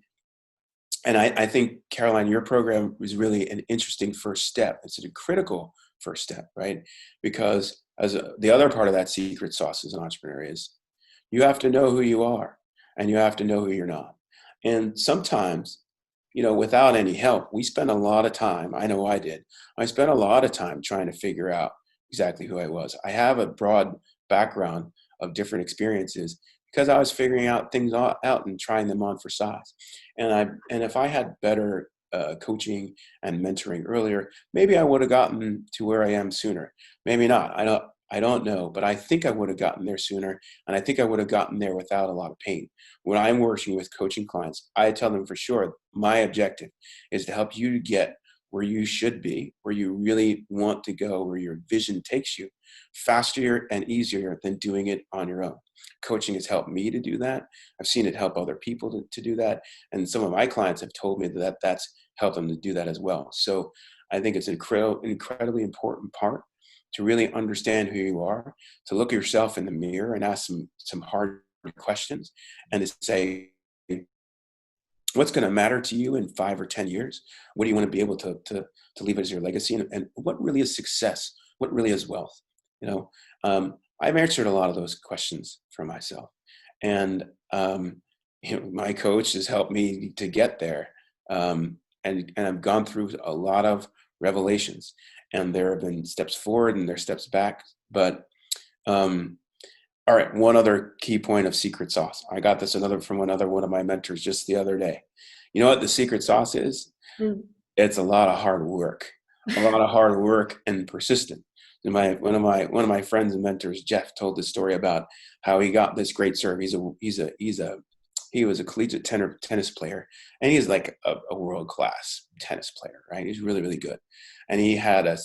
I think, Caroline, your program was really an interesting first step. It's a critical first step, right? Because the other part of that secret sauce as an entrepreneur is you have to know who you are and you have to know who you're not. And sometimes, without any help, we spend a lot of time. I know I did. I spent a lot of time trying to figure out exactly who I was. I have a broad background of different experiences because I was figuring out things out and trying them on for size. And if I had better coaching and mentoring earlier, maybe I would have gotten to where I am sooner. Maybe not. I don't know, but I think I would have gotten there sooner, and I think I would have gotten there without a lot of pain. When I'm working with coaching clients, I tell them for sure, my objective is to help you get where you should be, where you really want to go, where your vision takes you, faster and easier than doing it on your own. Coaching has helped me to do that. I've seen it help other people to do that. And some of my clients have told me that that's helped them to do that as well. So I think it's an incredibly important part to really understand who you are, to look at yourself in the mirror and ask some hard questions, and to say, what's going to matter to you in 5 or 10 years? What do you want to be able to leave as your legacy? And what really is success? What really is wealth? I've answered a lot of those questions for myself. And my coach has helped me to get there. And I've gone through a lot of revelations. And there have been steps forward and there are steps back. But all right, one other key point of secret sauce. I got this from one of my mentors just the other day. You know what the secret sauce is? It's a lot of hard work. A lot of hard work and persistent. And one of my friends and mentors, Jeff, told this story about how he got this great serve. He was a collegiate tennis player, and he's like a world-class tennis player, right? He's really, really good. And he had a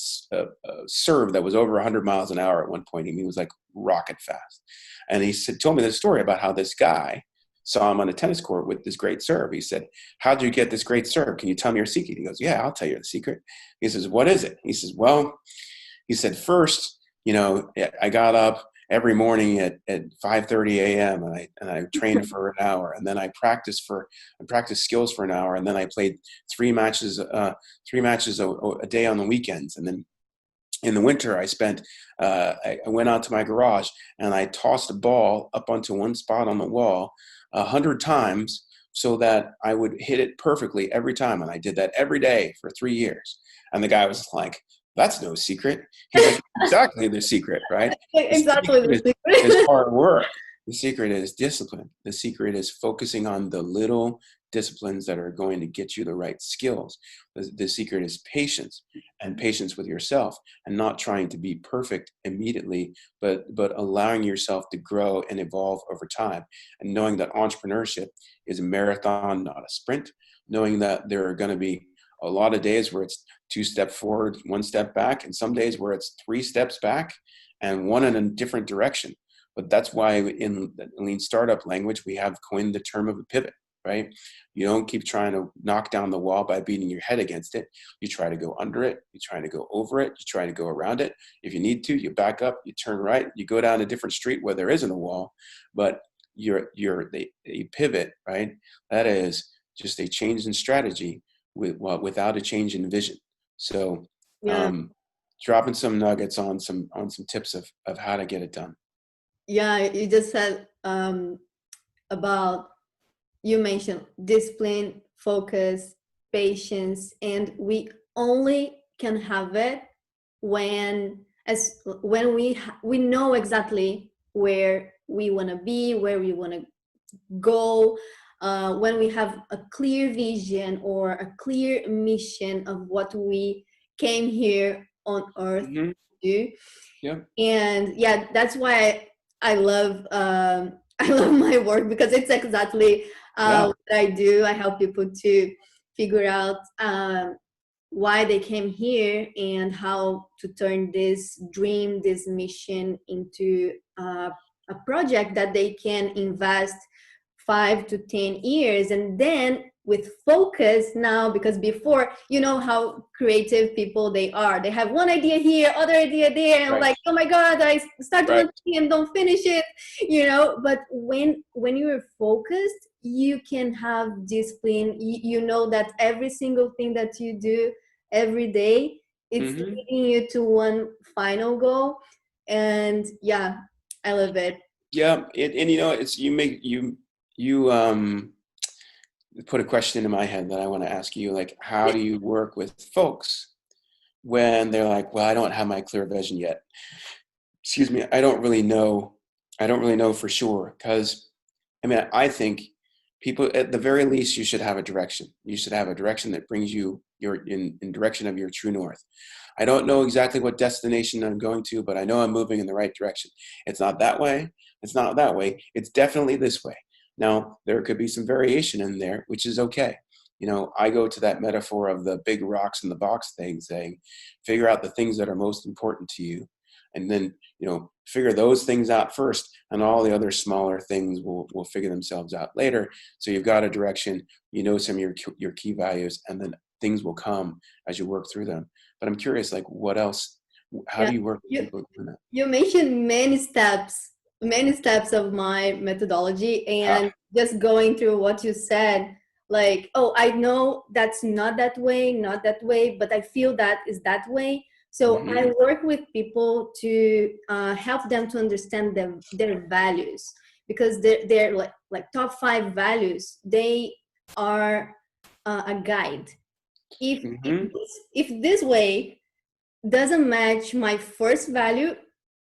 serve that was over 100 miles an hour at one point, and he was like rocket fast. And he told me this story about how this guy saw him on a tennis court with this great serve. He said, "How'd you get this great serve? Can you tell me your secret?" He goes, "Yeah, I'll tell you the secret." He says, "What is it?" He says, "Well," he said, "first, I got up every morning at 5:30 a.m. and I trained for an hour, and then I practiced skills for an hour, and then I played three matches a day on the weekends, and then in the winter I went out to my garage and I tossed a ball up onto one spot on the wall 100 times so that I would hit it perfectly every time, and I did that every day for 3 years." And the guy was like, "That's no secret." He's like, "Exactly the secret, right? Exactly the secret. It's hard work. The secret is discipline. The secret is focusing on the little disciplines that are going to get you the right skills. The secret is patience, and patience with yourself, and not trying to be perfect immediately, but allowing yourself to grow and evolve over time, and knowing that entrepreneurship is a marathon, not a sprint, knowing that there are going to be a lot of days where it's 2 steps forward, 1 step back, and some days where it's 3 steps back and 1 in a different direction. But that's why in the lean startup language, we have coined the term of a pivot, right? You don't keep trying to knock down the wall by beating your head against it. You try to go under it. You try to go over it. You try to go around it. If you need to, you back up, you turn right, you go down a different street where there isn't a wall, but a pivot, right? That is just a change in strategy without a change in vision. So Yeah. Dropping some nuggets on some tips of how to get it done. Yeah, you just said about, you mentioned discipline, focus, patience, and we only can have it when we know exactly where we want to be, where we want to go, when we have a clear vision or a clear mission of what we came here on earth to do. Yeah. And yeah, that's why I love my work, because it's exactly what I do. I help people to figure out why they came here and how to turn this dream, this mission into a project that they can invest 5 to 10 years, and then with focus now, because before, you know how creative people they are. They have one idea here, other idea there, and Right. like, oh my God, I start Right. one thing and don't finish it, you know. But when you're focused, you can have discipline. You know that every single thing that you do every day, it's leading you to one final goal. And yeah, I love it. Yeah, and you know, it's you put a question in my head that I want to ask you. Like, how do you work with folks when they're like, well, I don't have my clear vision yet. Excuse me, I don't really know. I don't really know for sure. Because, I mean, I think people, at the very least, you should have a direction. You should have a direction that brings you in direction of your true north. I don't know exactly what destination I'm going to, but I know I'm moving in the right direction. It's not that way. It's not that way. It's definitely this way. Now, there could be some variation in there, which is okay. You know, I go to that metaphor of the big rocks in the box thing, saying, figure out the things that are most important to you. And then, you know, figure those things out first, and all the other smaller things will figure themselves out later. So you've got a direction, you know, some of your key values, and then things will come as you work through them. But I'm curious, like, what else? How Yeah, do you work with you people doing that? you mentioned many steps of my methodology, Ah, and just going through what you said, like, oh, I know that's not that way, not that way, but I feel that is that way. So I work with people to help them to understand their values, because they're like top 5 values. They are a guide. If mm-hmm, if this way doesn't match my first value,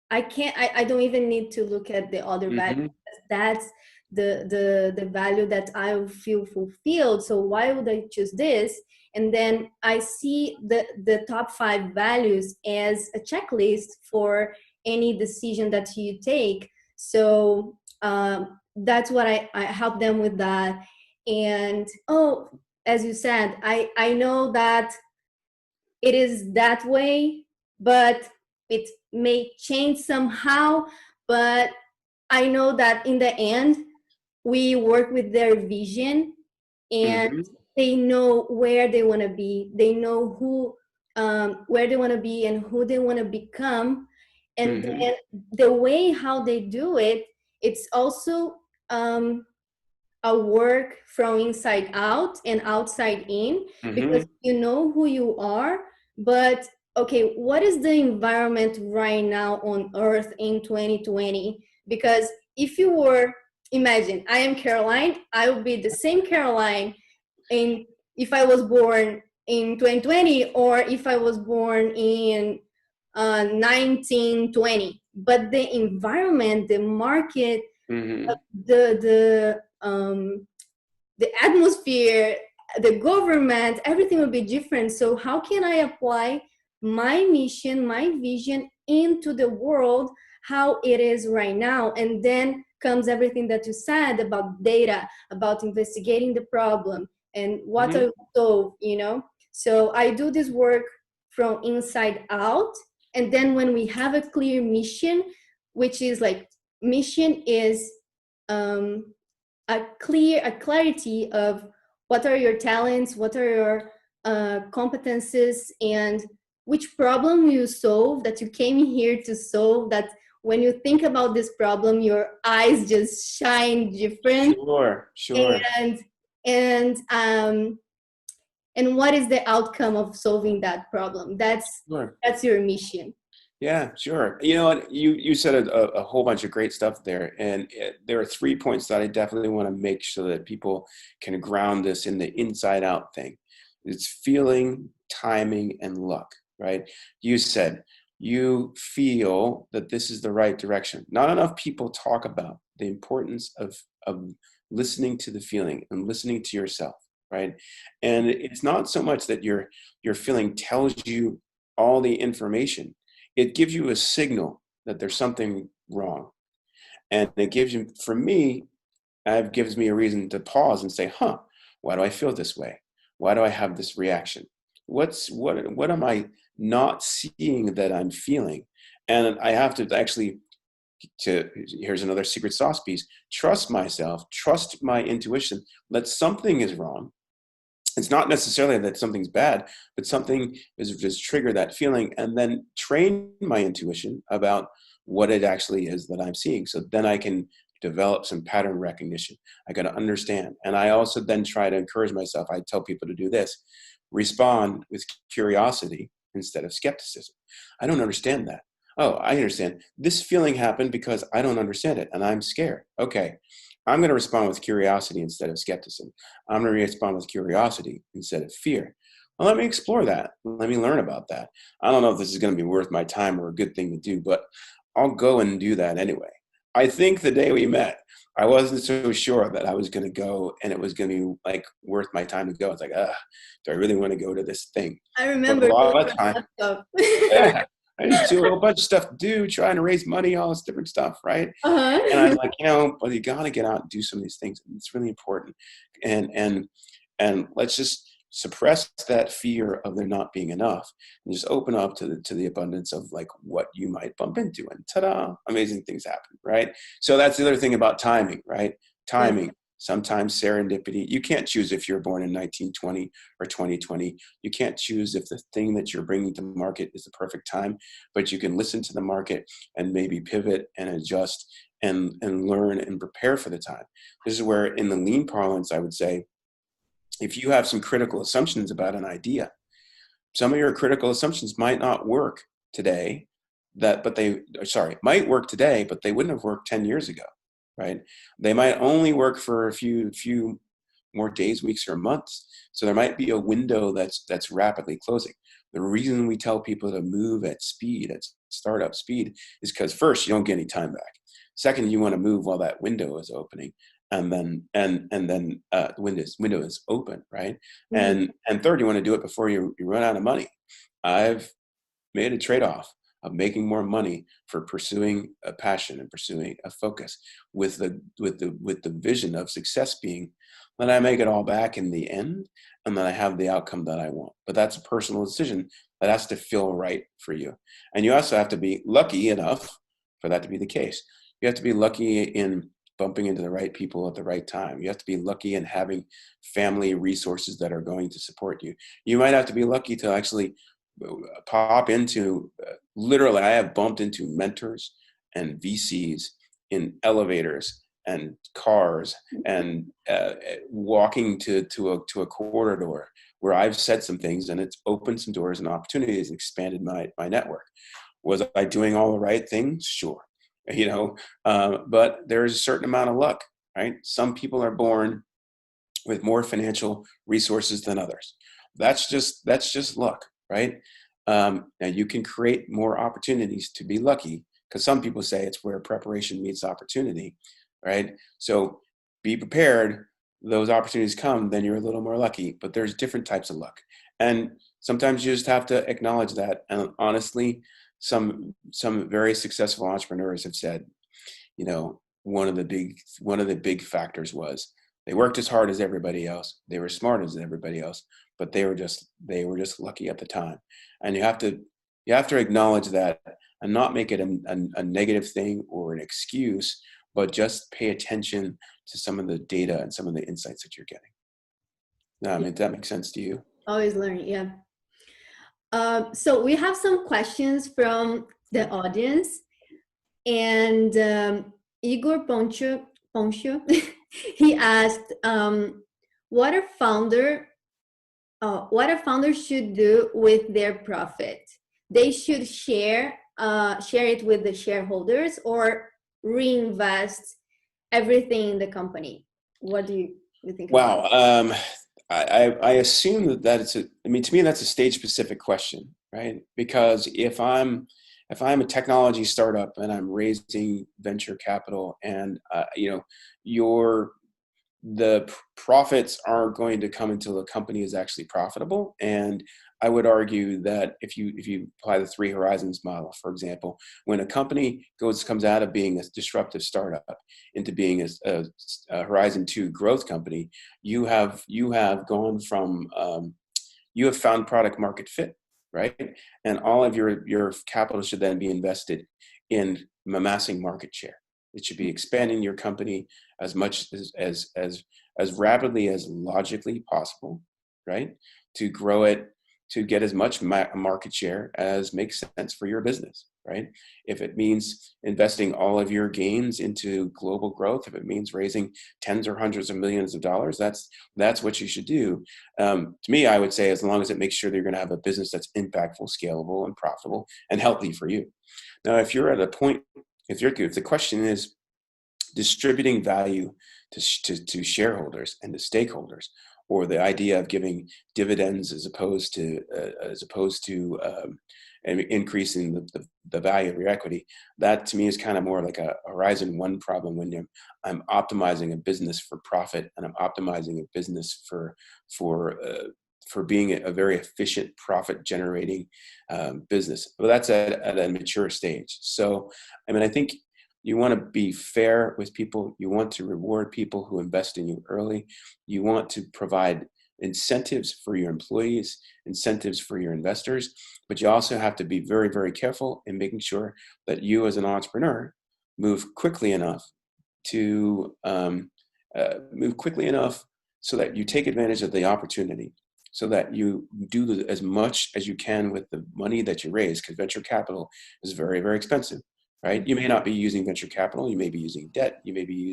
I don't even need to look at the other value. mm-hmm, That's the value that I will feel fulfilled. So why would I choose this? And then I see the top 5 values as a checklist for any decision that you take. So that's what I help them with that. And oh, as you said, I know that it is that way, but it may change somehow. But I know that in the end, we work with their vision, and mm-hmm, they know where they want to be. They know who, where they want to be and who they want to become. And mm-hmm, then the way how they do it, it's also a work from inside out and outside in, mm-hmm, because you know who you are. But okay, what is the environment right now on earth in 2020? Because if you were, imagine I am Caroline, I would be the same Caroline in, if I was born in 2020 or if I was born in 1920. But the environment, the market, mm-hmm. the atmosphere, the government, everything will be different. So how can I apply my mission, my vision into the world, how it is right now? And then comes everything that you said about data, about investigating the problem and what Mm-hmm. I solve, you know? So I do this work from inside out. And then when we have a clear mission, which is like, mission is um, a clarity of what are your talents, what are your competences, and which problem you solve, that you came here to solve, that when you think about this problem your eyes just shine different. Sure, sure, and and um and what is the outcome of solving that problem? sure. That's your mission. Yeah, sure. You know what? You said a whole bunch of great stuff there, and there are 3 points that I definitely want to make sure that people can ground this in the inside out thing. It's feeling, timing, and luck, right? You said you feel that this is the right direction. Not enough people talk about the importance of listening to the feeling and listening to yourself, right? And it's not so much that your feeling tells you all the information. It gives you a signal that there's something wrong. And it gives you, for me, it gives me a reason to pause and say, huh, why do I feel this way? Why do I have this reaction? What am I not seeing that I'm feeling? And I have to actually, here's another secret sauce piece, trust myself, trust my intuition that something is wrong. It's not necessarily that something's bad, but something is just trigger that feeling, and then train my intuition about what it actually is that I'm seeing. So then I can develop some pattern recognition. I got to understand. And I also then try to encourage myself. I tell people to do this: respond with curiosity instead of skepticism. I don't understand that. Oh, I understand. This feeling happened because I don't understand it and I'm scared. Okay. I'm going to respond with curiosity instead of skepticism. I'm going to respond with curiosity instead of fear. Well, let me explore that. Let me learn about that. I don't know if this is going to be worth my time or a good thing to do, but I'll go and do that anyway. I think the day we met, I wasn't so sure that I was going to go and it was going to be like worth my time to go. It's like, do I really want to go to this thing? I But remember a lot those of time, stuff. yeah, I just do a whole bunch of stuff to do, trying to raise money, all this different stuff, right? And I'm Uh-huh. like, but you got to get out and do some of these things. It's really important. And let's just suppress that fear of there not being enough and just open up to the abundance of like what you might bump into, and ta-da, amazing things happen, right? So that's the other thing about timing, right? Yeah. Timing. Sometimes serendipity. You can't choose if you're born in 1920 or 2020. You can't choose if the thing that you're bringing to market is the perfect time, but you can listen to the market and maybe pivot and adjust and learn and prepare for the time. This is where, in the lean parlance, I would say, if you have some critical assumptions about an idea, some of your critical assumptions might not work today, might work today, but they wouldn't have worked 10 years ago, right? They might only work for a few more days, weeks, or months. So there might be a window that's rapidly closing. The reason we tell people to move at speed, at startup speed, is because first, you don't get any time back. Second, you want to move while that window is opening, and then the window is open, right? Mhm. And third, you want to do it before you run out of money. I've made a trade-off of making more money for pursuing a passion and pursuing a focus, with the vision of success being that I make it all back in the end, and that I have the outcome that I want. But that's a personal decision that has to feel right for you. And you also have to be lucky enough for that to be the case. You have to be lucky in bumping into the right people at the right time. You have to be lucky in having family resources that are going to support you. You might have to be lucky to actually pop into, literally, I have bumped into mentors and VCs in elevators and cars and walking to a corridor where I've said some things and it's opened some doors and opportunities and expanded my network. Was I doing all the right things? Sure. But there's a certain amount of luck, right? Some people are born with more financial resources than others. That's just luck, right? Now you can create more opportunities to be lucky, because some people say it's where preparation meets opportunity, right? So be prepared. Those opportunities come, then you're a little more lucky. But there's different types of luck, and sometimes you just have to acknowledge that. And honestly, some very successful entrepreneurs have said, one of the big factors was they worked as hard as everybody else. They were smart as everybody else, but they were just lucky at the time. And you have to acknowledge that and not make it a negative thing or an excuse, but just pay attention to some of the data and some of the insights that you're getting. I mean, that makes sense to you? Always learning, yeah. So we have some questions from the audience, and Igor Poncho, he asked, what a founder should do with their profit. They should share it with the shareholders, or reinvest everything in the company. What do you think about Wow. I assume that it's to me, that's a stage specific question, right? Because if I'm a technology startup and I'm raising venture capital, and the profits are going to come until the company is actually profitable. And I would argue that if you apply the 3 horizons model, for example, when a company comes out of being a disruptive startup into being a horizon 2 growth company, you have gone from you have found product market fit, right? And all of your capital should then be invested in amassing market share. It should be expanding your company as much as rapidly as logically possible, right? To grow it, to get as much market share as makes sense for your business, right? If it means investing all of your gains into global growth, if it means raising tens or hundreds of millions of dollars, that's what you should do. To me, I would say, as long as it makes sure that you're going to have a business that's impactful, scalable, and profitable, and healthy for you. Now, if you're at a point, if the question is distributing value to shareholders and to stakeholders, or the idea of giving dividends as opposed to increasing the value of your equity, that to me is kind of more like a Horizon 1 problem. When I'm optimizing a business for profit, and I'm optimizing a business for being a very efficient, profit generating business. But that's at a mature stage. So, I mean, I think you want to be fair with people. You want to reward people who invest in you early. You want to provide incentives for your employees, incentives for your investors, but you also have to be very, very careful in making sure that you as an entrepreneur move quickly enough to so that you take advantage of the opportunity, so that you do as much as you can with the money that you raise, because venture capital is very, very expensive. Right? You may not be using venture capital. You may be using debt. You may be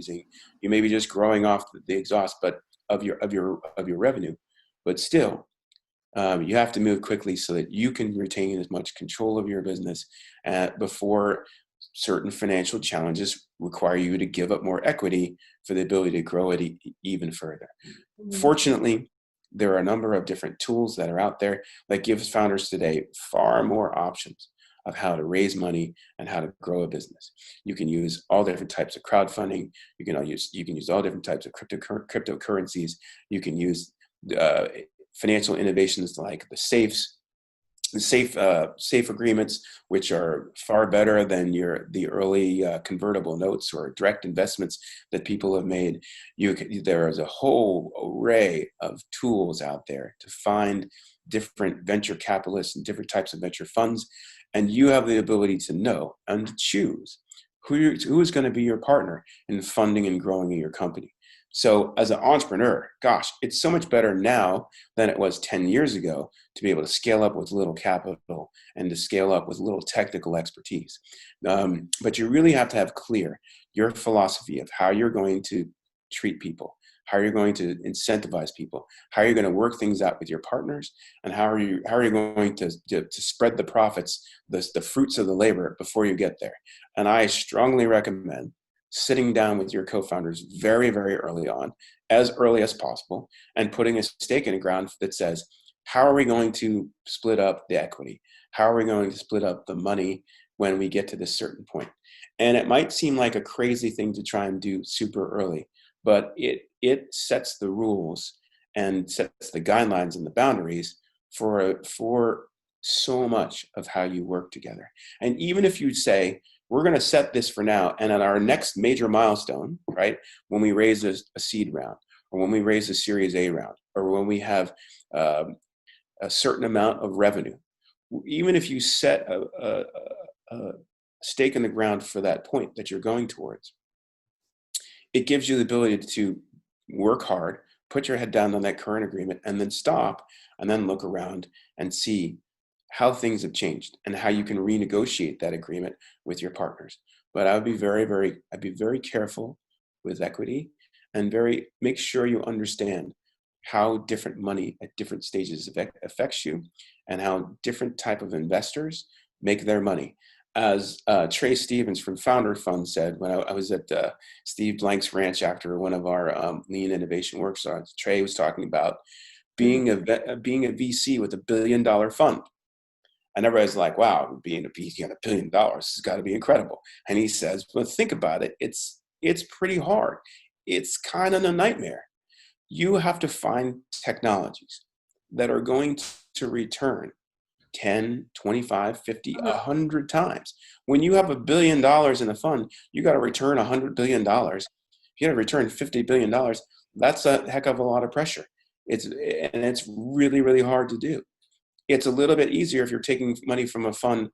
just growing off the exhaust, but of your revenue. But still, you have to move quickly so that you can retain as much control of your business before certain financial challenges require you to give up more equity for the ability to grow it even further. Mm-hmm. Fortunately, there are a number of different tools that are out there that gives founders today far more options of how to raise money and how to grow a business. You can use all different types of crowdfunding. You can use all different types of cryptocurrencies. You can use financial innovations like the safe agreements, which are far better than the early convertible notes or direct investments that people have made. There is a whole array of tools out there to find different venture capitalists and different types of venture funds. And you have the ability to know and to choose who is going to be your partner in funding and growing your company. So as an entrepreneur, gosh, it's so much better now than it was 10 years ago to be able to scale up with little capital and to scale up with little technical expertise. But you really have to have clear your philosophy of how you're going to treat people, how you're going to incentivize people, how you're going to work things out with your partners, and how are you going to spread the profits, the fruits of the labor before you get there. And I strongly recommend sitting down with your co-founders very, very early on, as early as possible, and putting a stake in the ground that says, how are we going to split up the equity? How are we going to split up the money when we get to this certain point? And it might seem like a crazy thing to try and do super early, but it sets the rules and sets the guidelines and the boundaries for so much of how you work together. And even if you say, we're going to set this for now, and at our next major milestone, right, when we raise a seed round, or when we raise a Series A round, or when we have a certain amount of revenue, even if you set a stake in the ground for that point that you're going towards, it gives you the ability to work hard, put your head down on that current agreement, and then stop, and then look around and see how things have changed and how you can renegotiate that agreement with your partners. But I'd be very careful with equity, and make sure you understand how different money at different stages affects you, and how different type of investors make their money. As Trey Stevens from Founder Fund said, when I was at Steve Blank's ranch after one of our lean innovation workshops, Trey was talking about being a VC with $1 billion fund. And everybody's like, wow, being a VC on $1 billion has got to be incredible. And he says, but think about it. It's pretty hard. It's kind of a nightmare. You have to find technologies that are going to return 10, 25, 50, 100 times. When you have $1 billion in a fund, you got to return $100 billion. If you got to return $50 billion, that's a heck of a lot of pressure. It's really, really hard to do. It's a little bit easier if you're taking money from a $50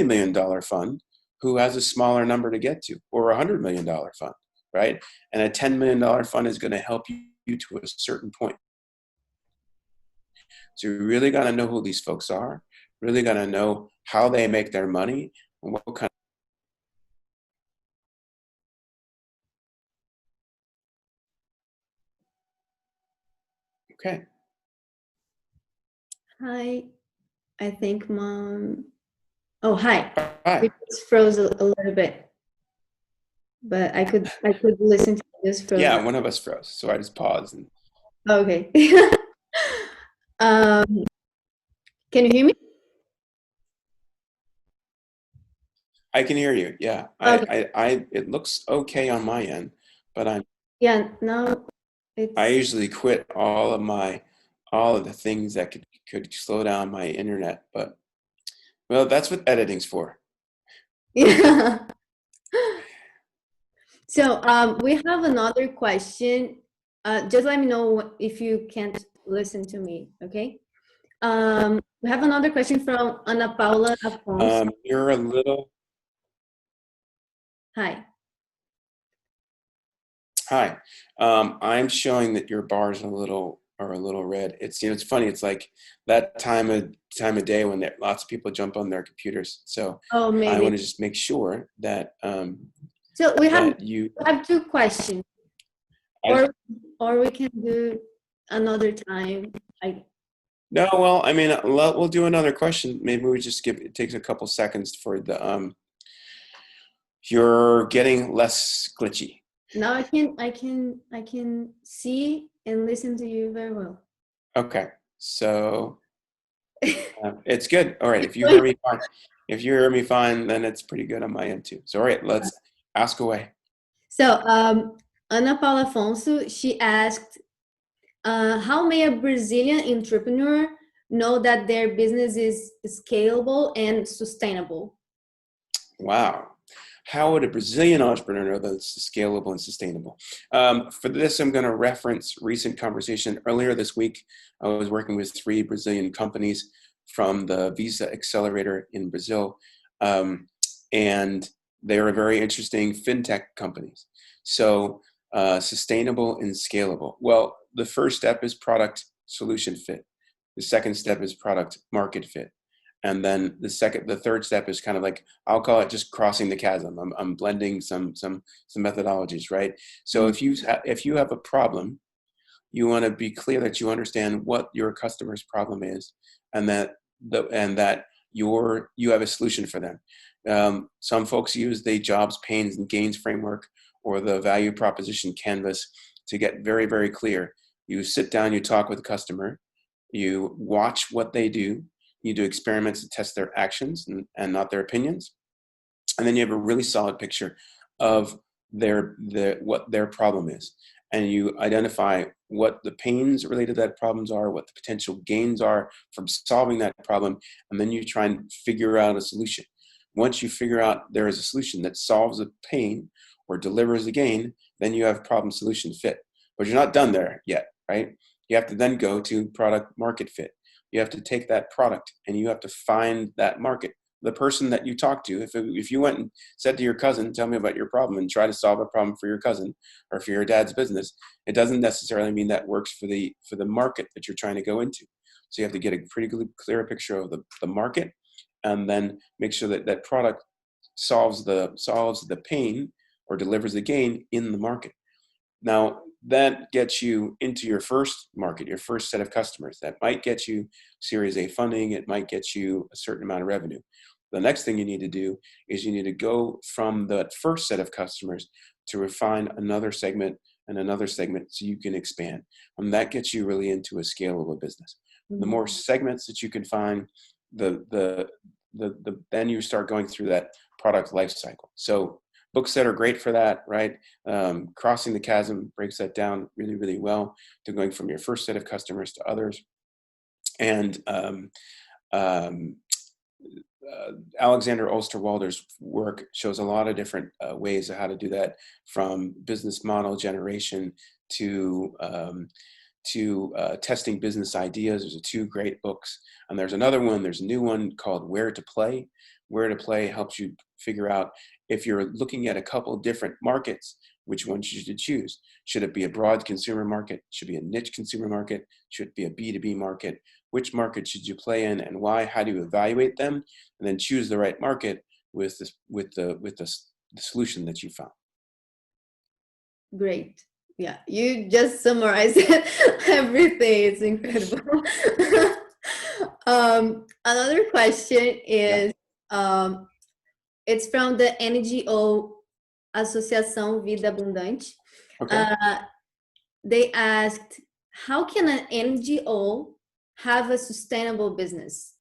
million fund who has a smaller number to get to, or a $100 million fund, right? And a $10 million fund is going to help you to a certain point. So you really got to know who these folks are, really got to know how they make their money and what kind. Okay. Hi, I think mom. Oh, hi. Hi. We just froze a little bit, but I could listen to this frozen. Yeah, one of us froze, so I just paused. And Okay. um, can you hear me? I can hear you. Yeah, Okay. it looks okay on my end, but Yeah. Now it's. I usually quit all of the things that could slow down my internet. But well, that's what editing's for. Yeah. So we have another question. Just let me know if you can't listen to me, okay? We have another question from Ana Paula Afonso. You're a little. Hi. Hi. I'm showing that your bars are a little red. It's funny. It's like that time of day when lots of people jump on their computers. So Oh, I maybe. want to just make sure that So we have you. two questions, or we can do another time. No, well, I mean, we'll do another question. Maybe we just it takes a couple seconds for the you're getting less glitchy. Now I can see and listen to you very well. Okay, so it's good. All right, if you hear me fine, then it's pretty good on my end too. So all right, let's ask away. So Ana Paula Afonso, she asked, how may a Brazilian entrepreneur know that their business is scalable and sustainable? Wow. How would a Brazilian entrepreneur know that it's scalable and sustainable? For this, I'm going to reference recent conversation. Earlier this week, I was working with 3 Brazilian companies from the Visa Accelerator in Brazil. And they are very interesting fintech companies. So sustainable and scalable. Well, the first step is product solution fit. The second step is product market fit. And then the third step is kind of like, I'll call it just crossing the chasm. I'm blending some methodologies, right? So if you have a problem, you want to be clear that you understand what your customer's problem is, and that you have a solution for them. Some folks use the jobs, pains, and gains framework or the value proposition canvas to get very, very clear. You sit down, you talk with the customer, you watch what they do, you do experiments to test their actions and not their opinions. And then you have a really solid picture of what their problem is. And you identify what the pains related to that problems are, what the potential gains are from solving that problem. And then you try and figure out a solution. Once you figure out there is a solution that solves a pain or delivers a gain, then you have problem solution fit. But you're not done there yet, right? You have to then go to product market fit. You have to take that product and you have to find that market. The person that you talk to, if you went and said to your cousin, tell me about your problem, and try to solve a problem for your cousin or for your dad's business, it doesn't necessarily mean that works for the market that you're trying to go into. So you have to get a pretty clear picture of the market, and then make sure that that product solves the pain or delivers the gain in the market. Now, that gets you into your first market, your first set of customers. That might get you Series A funding. It might get you a certain amount of revenue. The next thing you need to do is you need to go from that first set of customers to refine another segment and another segment so you can expand. And that gets you really into a scalable business. The more segments that you can find, then you start going through that product life cycle. So books that are great for that, right? Crossing the Chasm breaks that down really, really well, to going from your first set of customers to others. And Alexander Osterwalder's work shows a lot of different ways of how to do that, from business model generation to testing business ideas. There's 2 great books. And there's another one, there's a new one called Where to Play. Where to Play helps you figure out, if you're looking at a couple of different markets, which one should you choose? Should it be a broad consumer market? Should it be a niche consumer market? Should it be a B2B market? Which market should you play in and why? How do you evaluate them? And then choose the right market with the solution that you found. Great. Yeah, you just summarized everything. It's incredible. Another question is, it's from the NGO Associação Vida Abundante. Okay. They asked, how can an NGO have a sustainable business?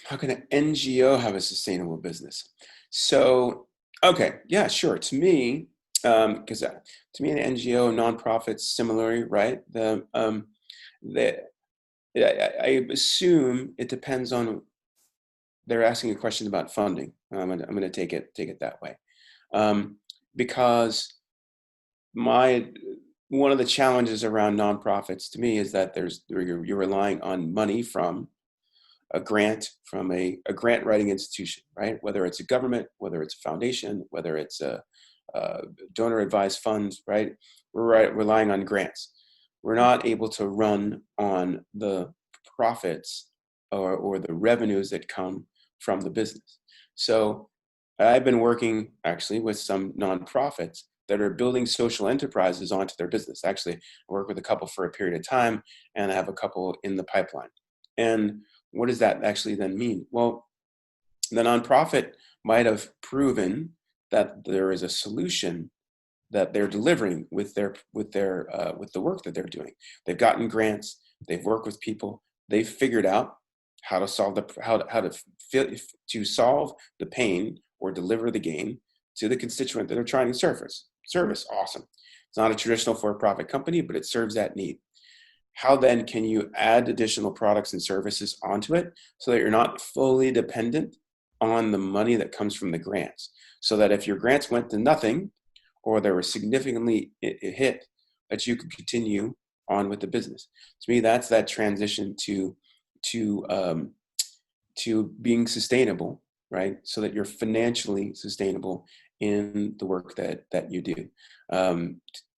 How can an NGO have a sustainable business? So, okay, yeah, sure. To me, because to me, an NGO, nonprofits, similarly, right? I assume it depends on. They're asking a question about funding. I'm going to take it that way, because one of the challenges around nonprofits to me is that you're relying on money from a grant from a grant writing institution, right? Whether it's a government, whether it's a foundation, whether it's a donor advised funds, right? We're relying on grants. We're not able to run on the profits or the revenues that come from the business. So I've been working actually with some nonprofits that are building social enterprises onto their business. Actually, I worked with a couple for a period of time, and I have a couple in the pipeline. And what does that actually then mean? Well, the nonprofit might have proven that there is a solution that they're delivering with the work that they're doing. They've gotten grants. They've worked with people. They've figured out how to solve solve the pain or deliver the gain to the constituent that they're trying to service. Awesome. It's not a traditional for-profit company, but it serves that need. How then can you add additional products and services onto it so that you're not fully dependent on the money that comes from the grants? So that if your grants went to nothing or they were significantly hit, that you could continue on with the business. To me, that's that transition to being sustainable, right? So that you're financially sustainable in the work that you do.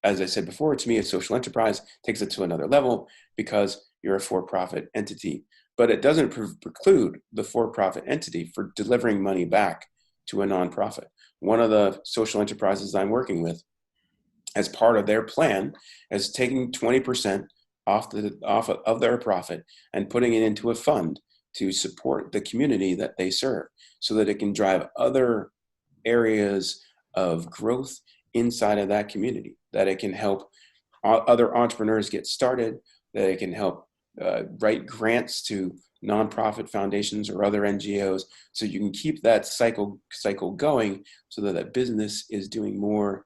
As I said before, to me, a social enterprise takes it to another level because you're a for-profit entity, but it doesn't preclude the for-profit entity for delivering money back to a nonprofit. One of the social enterprises I'm working with, as part of their plan, is taking 20% off of their profit and putting it into a fund to support the community that they serve so that it can drive other areas of growth inside of that community, that it can help other entrepreneurs get started, that it can help write grants to nonprofit foundations or other NGOs, so you can keep that cycle going so that that business is doing more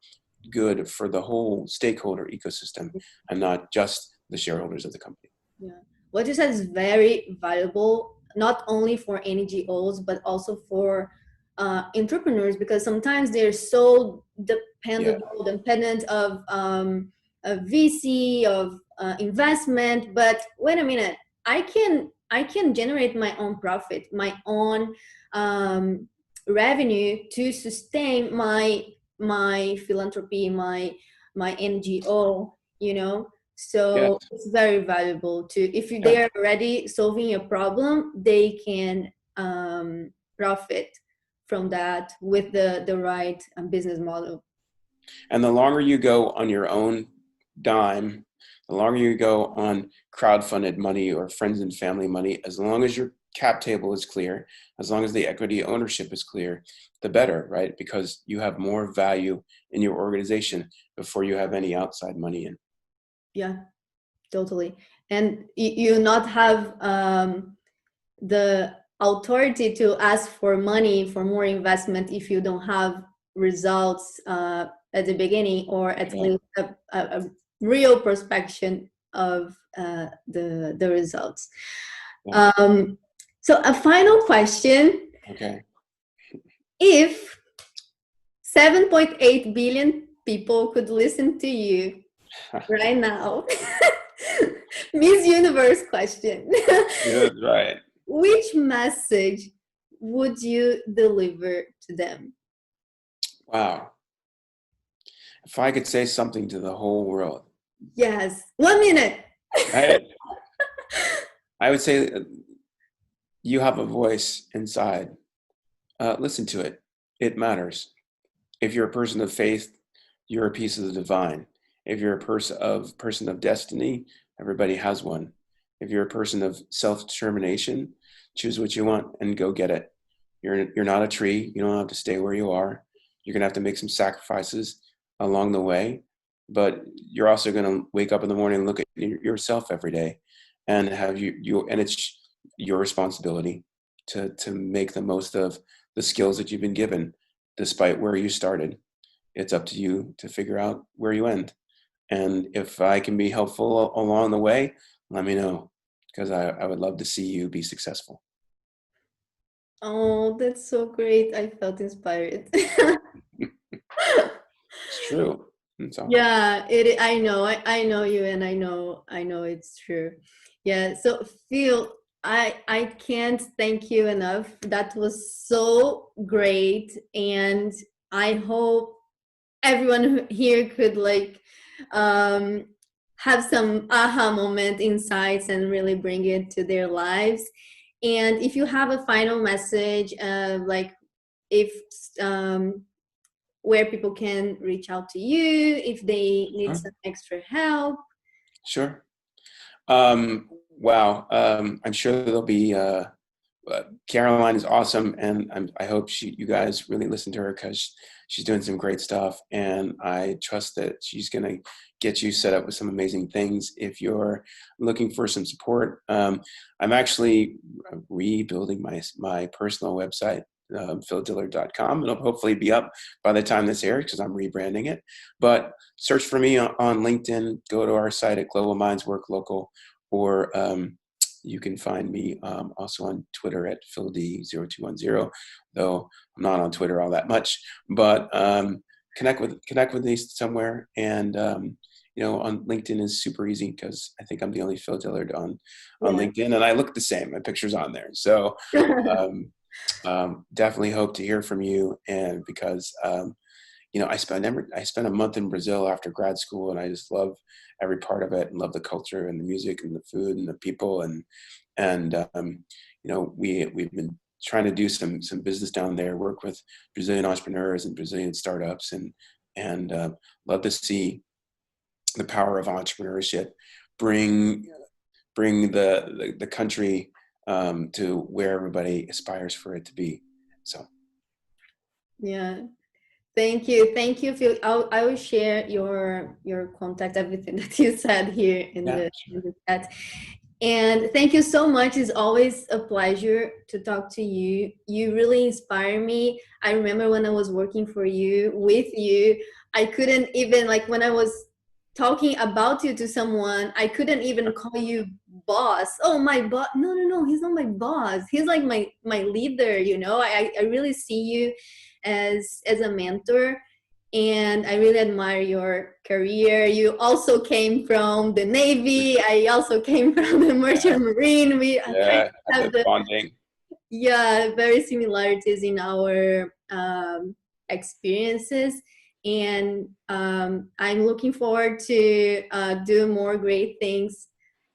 good for the whole stakeholder ecosystem and not just the shareholders of the company. Yeah. What you said is very valuable, not only for NGOs, but also for entrepreneurs, because sometimes they're so dependent of a VC, of investment. But wait a minute, I can generate my own profit, my own revenue to sustain my philanthropy, my NGO, you know. So it's very valuable to, if they are already solving a problem, they can profit from that with the right business model. And the longer you go on your own dime, the longer you go on crowdfunded money or friends and family money, as long as your cap table is clear, as long as the equity ownership is clear, the better, right? Because you have more value in your organization before you have any outside money in. Yeah, totally. And you not have the authority to ask for money for more investment if you don't have results at the beginning, or at least a real prospection of the results. So a final question. Okay. If 7.8 billion people could listen to you right now, Miss Universe question. Good, right. Which message would you deliver to them? Wow. If I could say something to the whole world. Yes. 1 minute. I would say you have a voice inside. Listen to it. It matters. If you're a person of faith, you're a piece of the divine. If you're a person of destiny, everybody has one. If you're a person of self-determination, choose what you want and go get it. You're not a tree. You don't have to stay where you are. You're going to have to make some sacrifices along the way, but you're also going to wake up in the morning and look at yourself every day and have and it's your responsibility to make the most of the skills that you've been given, despite where you started. It's up to you to figure out where you end. And if I can be helpful along the way, let me know, because I would love to see you be successful. Oh, that's so great. I felt inspired. It's true. Yeah, I know you, and I know it's true. Yeah. So Phil, I can't thank you enough. That was so great, and I hope everyone here could have some aha moment insights and really bring it to their lives. And if you have a final message, if where people can reach out to you if they need some extra help. Sure. Wow. I'm sure there'll be, Caroline is awesome. And I hope you guys really listen to her, because she's doing some great stuff. And I trust that she's going to get you set up with some amazing things. If you're looking for some support, I'm actually rebuilding my personal website, phildillard.com. It'll hopefully be up by the time this airs, because I'm rebranding it. But search for me on LinkedIn, go to our site at Global Minds Work Local, or you can find me also on Twitter at phild0210, though I'm not on Twitter all that much. But connect with me somewhere. And on LinkedIn is super easy, because I think I'm the only Phil Dillard on LinkedIn, and I look the same. My picture's on there. So definitely hope to hear from you. And because I spent a month in Brazil after grad school, and I just love every part of it, and love the culture and the music and the food and the people. And we've been trying to do some business down there, work with Brazilian entrepreneurs and Brazilian startups, and love to see the power of entrepreneurship bring the country to where everybody aspires for it to be. So yeah, thank you, Phil. I will share your contact, everything that you said here in the chat. And thank you so much. It's always a pleasure to talk to you. You really inspire me. I remember when I was working with you, I couldn't even, when I was talking about you to someone, I couldn't even call you boss. Oh, my boss. No, he's not my boss. He's like my leader, I really see you as a mentor, and I really admire your career. You also came from the Navy. I also came from the Merchant Marine. We have the bonding. Yeah, very similarities in our experiences. And I'm looking forward to do more great things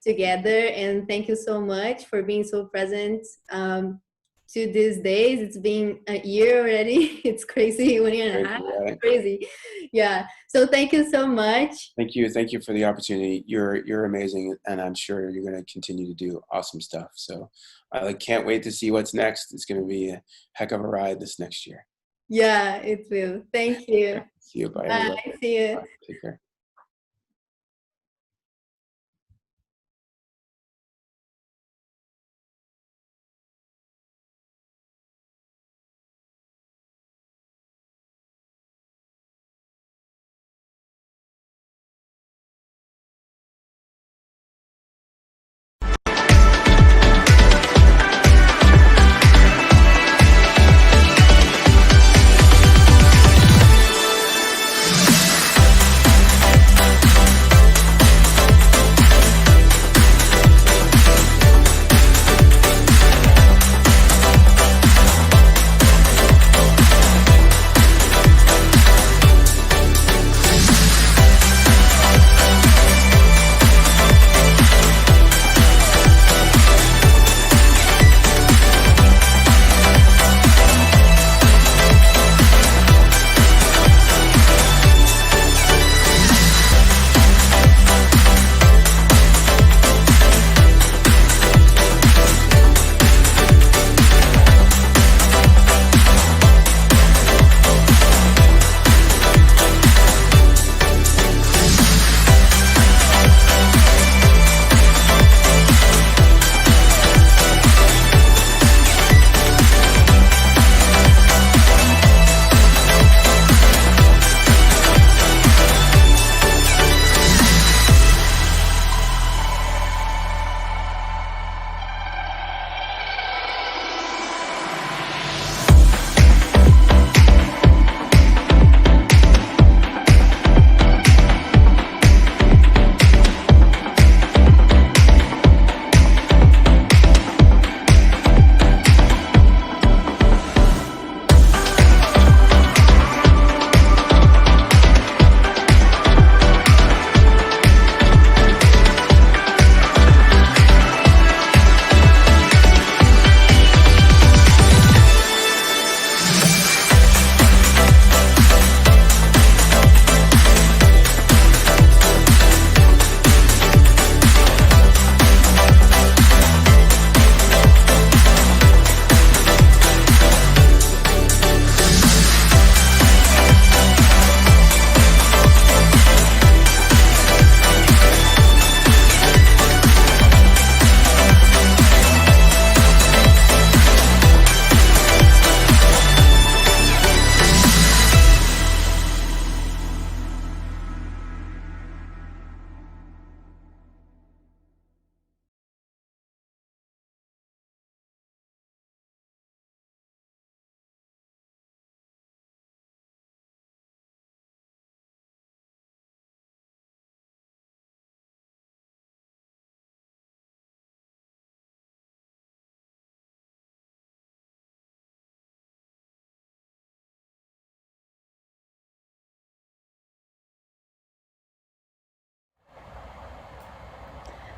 together. And thank you so much for being so present to these days. It's been a year already. It's crazy. 1 year and a half. Right? Crazy. Yeah. So thank you so much. Thank you for the opportunity. You're amazing, and I'm sure you're going to continue to do awesome stuff. So I can't wait to see what's next. It's going to be a heck of a ride this next year. Yeah, it will. Thank you. See you. Bye. Bye. See you. Bye. Take care.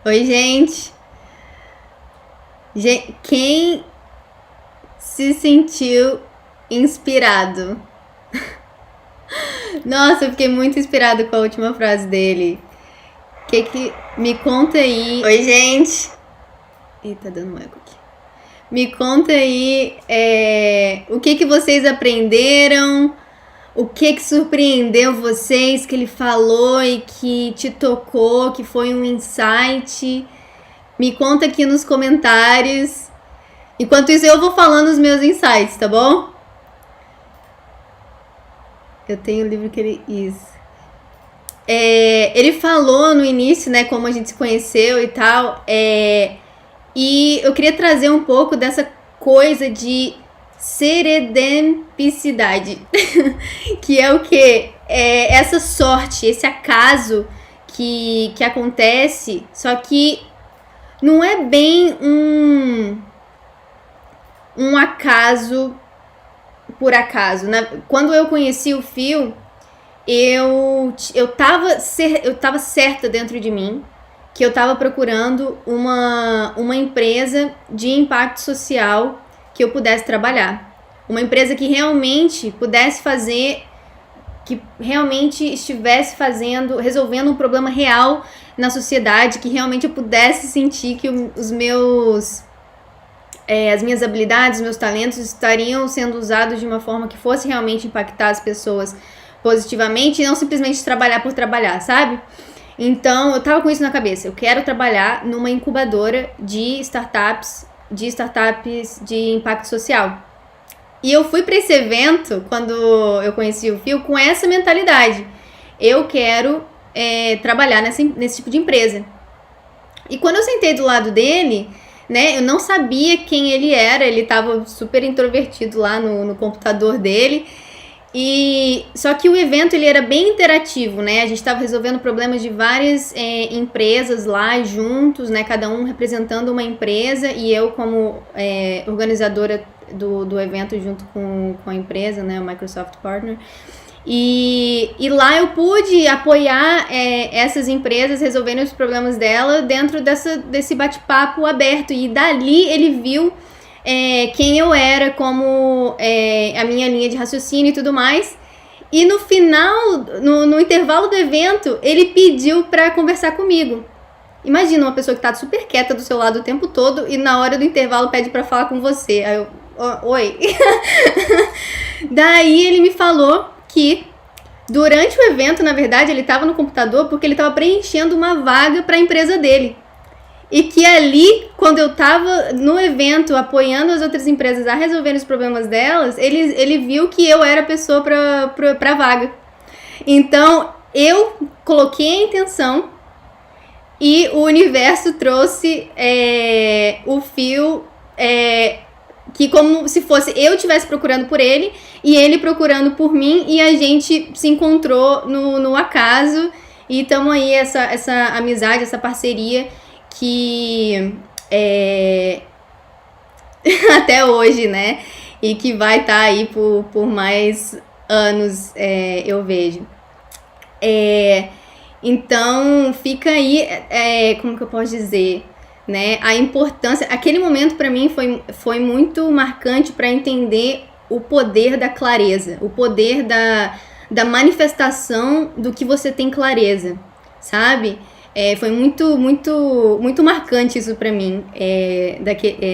Oi, gente. Quem se sentiu inspirado? Nossa, eu fiquei muito inspirado com a última frase dele. Me conta aí. Oi, gente. Ih, tá dando um eco aqui. Me conta aí o que vocês aprenderam, o que surpreendeu vocês, que ele falou e que te tocou, que foi um insight. Me conta aqui nos comentários. Enquanto isso, eu vou falando os meus insights, tá bom? Eu tenho o livro que ele... Isso. Ele falou no início, né, como a gente se conheceu e tal, e eu queria trazer um pouco dessa coisa de serendipidade, que é o quê? Essa sorte, esse acaso que acontece, só que não é bem um acaso por acaso. Quando eu conheci o Phil, eu tava certa dentro de mim que eu tava procurando uma empresa de impacto social que eu pudesse trabalhar. Uma empresa que realmente pudesse fazer, que realmente estivesse resolvendo um problema real na sociedade, que realmente eu pudesse sentir que as minhas habilidades, os meus talentos estariam sendo usados de uma forma que fosse realmente impactar as pessoas positivamente e não simplesmente trabalhar por trabalhar, sabe? Então, eu tava com isso na cabeça. Eu quero trabalhar numa incubadora de startups de impacto social. E eu fui para esse evento, quando eu conheci o Phil, com essa mentalidade. Eu quero trabalhar nesse tipo de empresa. E quando eu sentei do lado dele, né, eu não sabia quem ele era. Ele tava super introvertido lá no computador dele. Só que o evento ele era bem interativo, né? A gente estava resolvendo problemas de várias empresas lá juntos, né? Cada um representando uma empresa e eu como organizadora do evento junto com a empresa, né? O Microsoft Partner. E lá eu pude apoiar essas empresas resolvendo os problemas dela dentro desse bate-papo aberto. E dali ele viu quem eu era, como a minha linha de raciocínio e tudo mais. E no final, no intervalo do evento, ele pediu pra conversar comigo. Imagina uma pessoa que tá super quieta do seu lado o tempo todo e na hora do intervalo pede pra falar com você. Aí eu, oi. Daí ele me falou que durante o evento, na verdade, ele tava no computador porque ele tava preenchendo uma vaga pra empresa dele. E que ali, quando eu tava no evento apoiando as outras empresas a resolverem os problemas delas, ele viu que eu era a pessoa pra vaga. Então, eu coloquei a intenção e o universo trouxe o Phil, que como se fosse eu estivesse procurando por ele e ele procurando por mim, e a gente se encontrou no acaso e estamos aí essa amizade, essa parceria que até hoje, né? E que vai estar aí por mais anos, eu vejo. Então, fica aí, como que eu posso dizer, né? A importância. Aquele momento para mim foi muito marcante para entender o poder da clareza, o poder da manifestação do que você tem clareza, sabe? Foi muito, muito, muito marcante isso pra mim,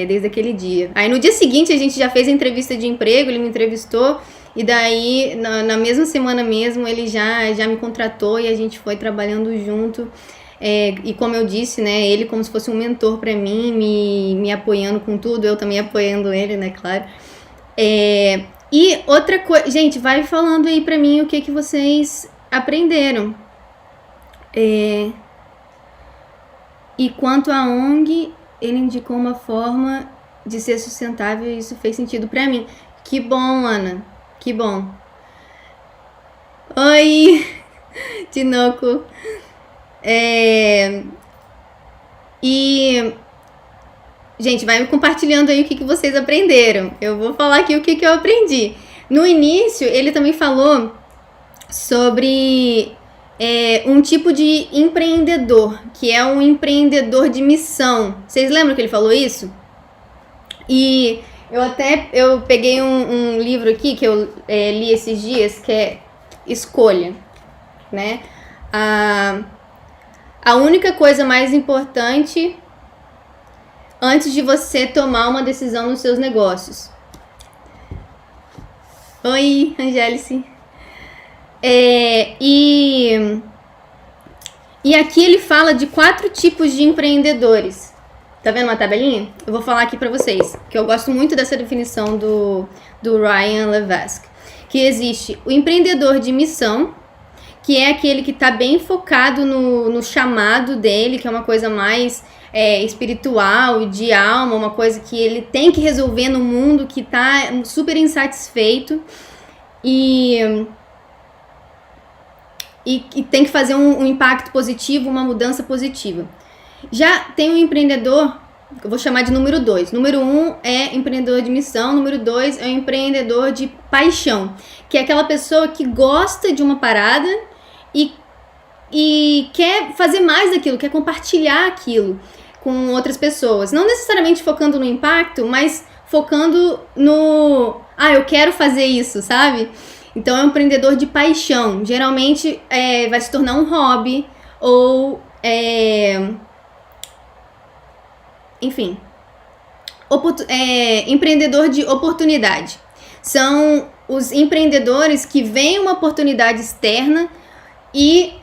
desde aquele dia. Aí no dia seguinte a gente já fez a entrevista de emprego, ele me entrevistou, e daí na mesma semana mesmo ele já me contratou e a gente foi trabalhando junto. E como eu disse, né, ele como se fosse um mentor pra mim, me apoiando com tudo, eu também apoiando ele, né, claro. E outra coisa, gente, vai falando aí pra mim o que vocês aprenderam. E quanto à ONG, ele indicou uma forma de ser sustentável e isso fez sentido pra mim. Que bom, Ana. Que bom. Oi, Tinoco. E, gente, vai compartilhando aí o que vocês aprenderam. Eu vou falar aqui o que eu aprendi. No início, ele também falou sobre um tipo de empreendedor, que é um empreendedor de missão. Vocês lembram que ele falou isso? E eu peguei um livro aqui que eu li esses dias, que é Escolha, né? A única coisa mais importante antes de você tomar uma decisão nos seus negócios. Oi, Angélice. E aqui ele fala de 4 tipos de empreendedores. Tá vendo uma tabelinha? Eu vou falar aqui pra vocês, que eu gosto muito dessa definição do Ryan Levesque. Que existe o empreendedor de missão, que é aquele que tá bem focado no chamado dele, que é uma coisa mais espiritual, de alma, uma coisa que ele tem que resolver no mundo, que tá super insatisfeito e tem que fazer um impacto positivo, uma mudança positiva. Já tem um empreendedor, eu vou chamar de número 2. Número 1 é empreendedor de missão, número 2 é um empreendedor de paixão, que é aquela pessoa que gosta de uma parada e quer fazer mais daquilo, quer compartilhar aquilo com outras pessoas. Não necessariamente focando no impacto, mas focando no... eu quero fazer isso, sabe? Então é um empreendedor de paixão. Geralmente vai se tornar um hobby ou... enfim, empreendedor de oportunidade. São os empreendedores que veem uma oportunidade externa e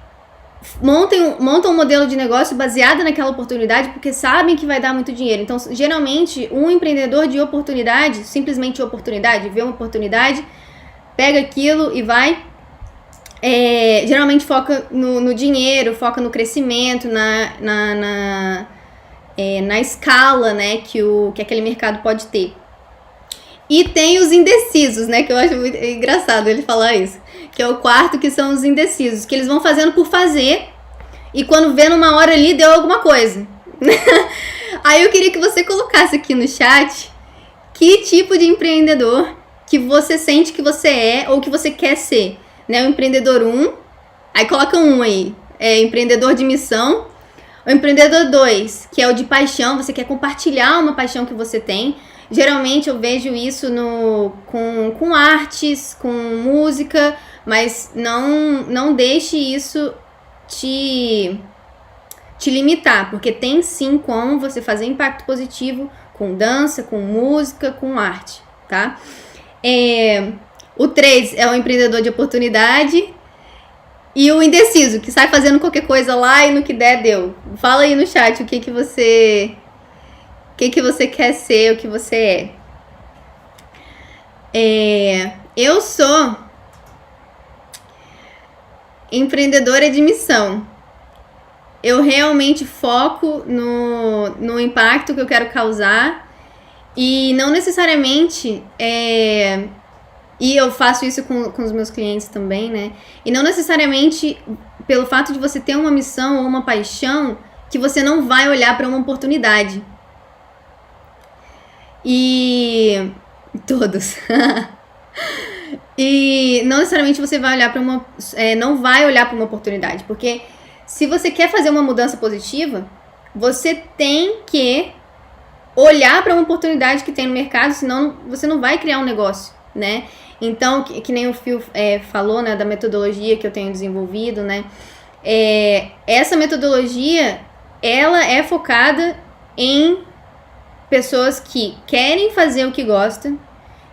montam um modelo de negócio baseado naquela oportunidade porque sabem que vai dar muito dinheiro. Então, geralmente, um empreendedor de oportunidade, simplesmente oportunidade, vê uma oportunidade, pega aquilo e vai... geralmente foca no dinheiro, foca no crescimento, na escala, né, que aquele mercado pode ter. E tem os indecisos, né, que eu acho muito engraçado ele falar isso, que é o 4, que são os indecisos, que eles vão fazendo por fazer e quando vê numa hora ali deu alguma coisa. Aí eu queria que você colocasse aqui no chat que tipo de empreendedor que você sente que você é ou que você quer ser, né? O empreendedor 1, aí coloca 1 aí, empreendedor de missão. O empreendedor 2, que é o de paixão, você quer compartilhar uma paixão que você tem. Geralmente eu vejo isso com artes, com música, mas não deixe isso te limitar, porque tem sim como você fazer impacto positivo com dança, com música, com arte, tá? O 3 é o empreendedor de oportunidade. E o indeciso, que sai fazendo qualquer coisa lá e no que der, deu. Fala aí no chat o que você quer ser, o que você é. Eu sou empreendedora de missão. Eu realmente foco no impacto que eu quero causar e não necessariamente... E eu faço isso com os meus clientes também, né? E não necessariamente pelo fato de você ter uma missão ou uma paixão que você não vai olhar para uma oportunidade. E... todos. E não necessariamente você vai olhar para não vai olhar para uma oportunidade. Porque se você quer fazer uma mudança positiva, você tem que olhar para uma oportunidade que tem no mercado, senão você não vai criar um negócio, né? Então, que nem o Phil falou, né, da metodologia que eu tenho desenvolvido, né, essa metodologia, ela é focada em pessoas que querem fazer o que gostam,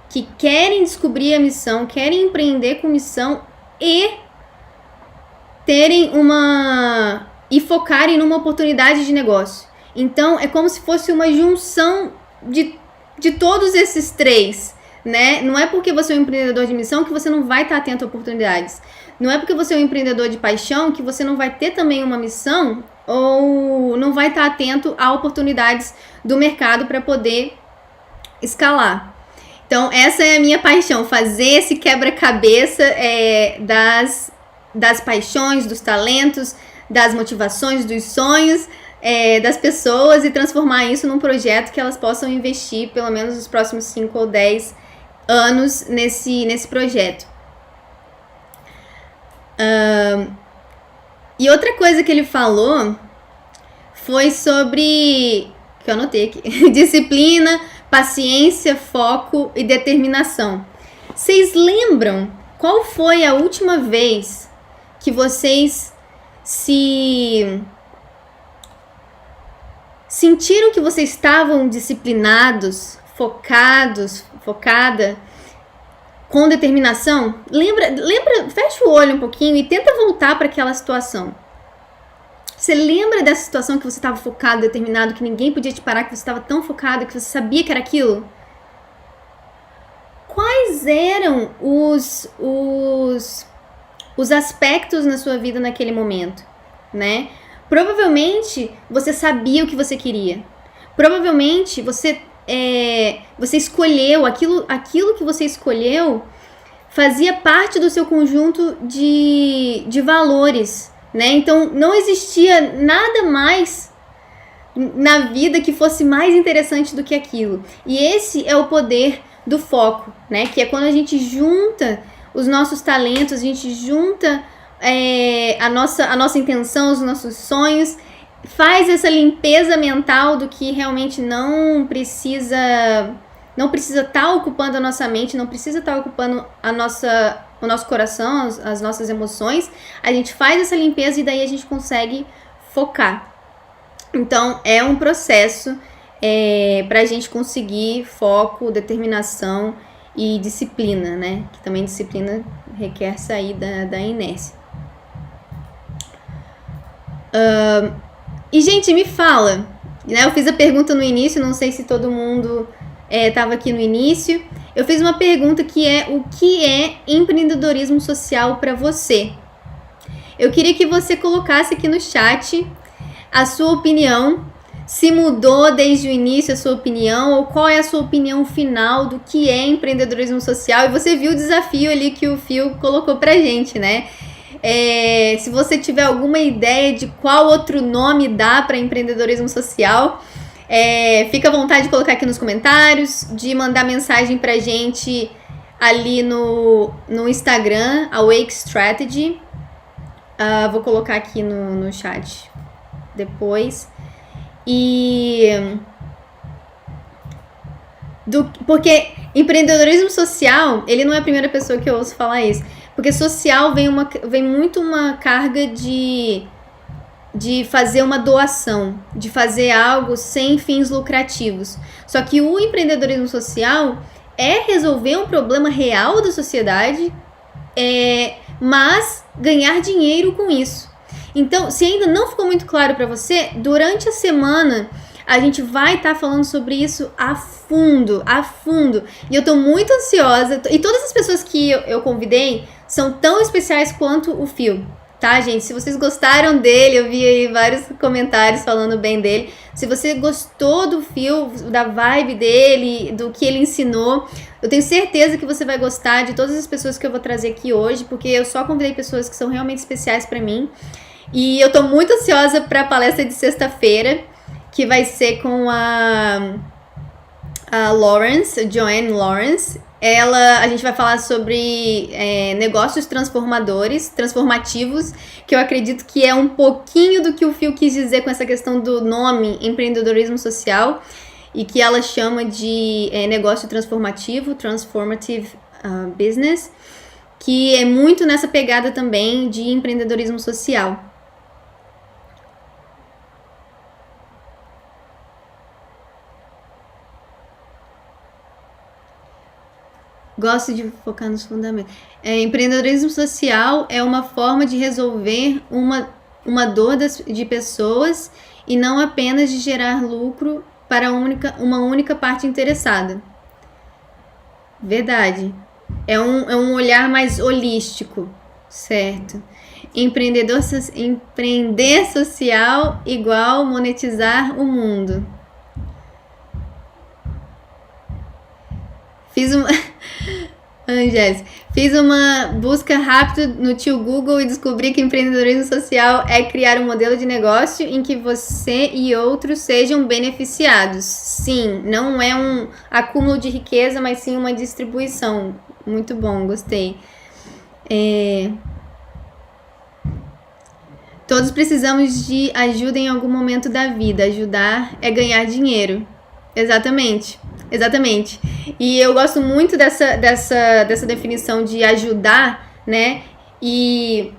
que querem descobrir a missão, querem empreender com missão e e focarem numa oportunidade de negócio. Então, é como se fosse uma junção de todos esses 3, né? Não é porque você é um empreendedor de missão que você não vai estar atento a oportunidades. Não é porque você é um empreendedor de paixão que você não vai ter também uma missão ou não vai estar atento a oportunidades do mercado para poder escalar. Então, essa é a minha paixão, fazer esse quebra-cabeça das paixões, dos talentos, das motivações, dos sonhos das pessoas e transformar isso num projeto que elas possam investir pelo menos nos próximos 5 ou 10 anos nesse projeto. E outra coisa que ele falou foi sobre, que eu anotei aqui, disciplina, paciência, foco e determinação. Vocês lembram qual foi a última vez que vocês sentiram que vocês estavam disciplinados, focada, com determinação? Lembra, fecha o olho um pouquinho e tenta voltar para aquela situação. Você lembra dessa situação que você estava focado, determinado, que ninguém podia te parar, que você estava tão focado, que você sabia que era aquilo? Quais eram os aspectos na sua vida naquele momento, né? Provavelmente você sabia o que você queria. Provavelmente você escolheu aquilo que você escolheu, fazia parte do seu conjunto de valores, né? Então não existia nada mais na vida que fosse mais interessante do que aquilo. E esse é o poder do foco, né? Que é quando a gente junta os nossos talentos, a gente junta a nossa intenção, os nossos sonhos, faz essa limpeza mental do que realmente não precisa estar ocupando a nossa mente, não precisa estar ocupando o nosso coração, as nossas emoções. A gente faz essa limpeza e daí a gente consegue focar. Então, é um processo para a gente conseguir foco, determinação e disciplina, né? Que também disciplina requer sair da inércia. E, gente, me fala, né? Eu fiz a pergunta no início, não sei se todo mundo estava aqui no início. Eu fiz uma pergunta que é: o que é empreendedorismo social para você? Eu queria que você colocasse aqui no chat a sua opinião, se mudou desde o início a sua opinião, ou qual é a sua opinião final do que é empreendedorismo social. E você viu o desafio ali que o Phil colocou pra gente, né? Se você tiver alguma ideia de qual outro nome dá para empreendedorismo social, fica à vontade de colocar aqui nos comentários, de mandar mensagem pra gente ali no Instagram, Awake Strategy. Vou colocar aqui no chat depois. Porque empreendedorismo social, ele não é a primeira pessoa que eu ouço falar isso. Porque social vem muito uma carga de fazer uma doação, de fazer algo sem fins lucrativos. Só que o empreendedorismo social é resolver um problema real da sociedade, mas ganhar dinheiro com isso. Então, se ainda não ficou muito claro para você, durante a semana a gente vai estar falando sobre isso a fundo. E eu tô muito ansiosa. E todas as pessoas que eu convidei são tão especiais quanto o Phil, tá, gente? Se vocês gostaram dele, eu vi aí vários comentários falando bem dele. Se você gostou do Phil, da vibe dele, do que ele ensinou, eu tenho certeza que você vai gostar de todas as pessoas que eu vou trazer aqui hoje, porque eu só convidei pessoas que são realmente especiais para mim. E eu tô muito ansiosa para a palestra de sexta-feira, que vai ser com a Joanne Lawrence. A gente vai falar sobre negócios transformativos, que eu acredito que é um pouquinho do que o Phil quis dizer com essa questão do nome empreendedorismo social, e que ela chama de negócio transformativo, transformative business, que é muito nessa pegada também de empreendedorismo social. Gosto de focar nos fundamentos. Empreendedorismo social é uma forma de resolver uma dor de pessoas e não apenas de gerar lucro para uma única parte interessada. Verdade. É um olhar mais holístico, certo? Empreender social igual monetizar o mundo. Fiz uma busca rápida no tio Google e descobri que empreendedorismo social é criar um modelo de negócio em que você e outros sejam beneficiados. Sim, não é um acúmulo de riqueza, mas sim uma distribuição. Muito bom, gostei. Todos precisamos de ajuda em algum momento da vida. Ajudar é ganhar dinheiro. Exatamente. E eu gosto muito dessa definição de ajudar, né? E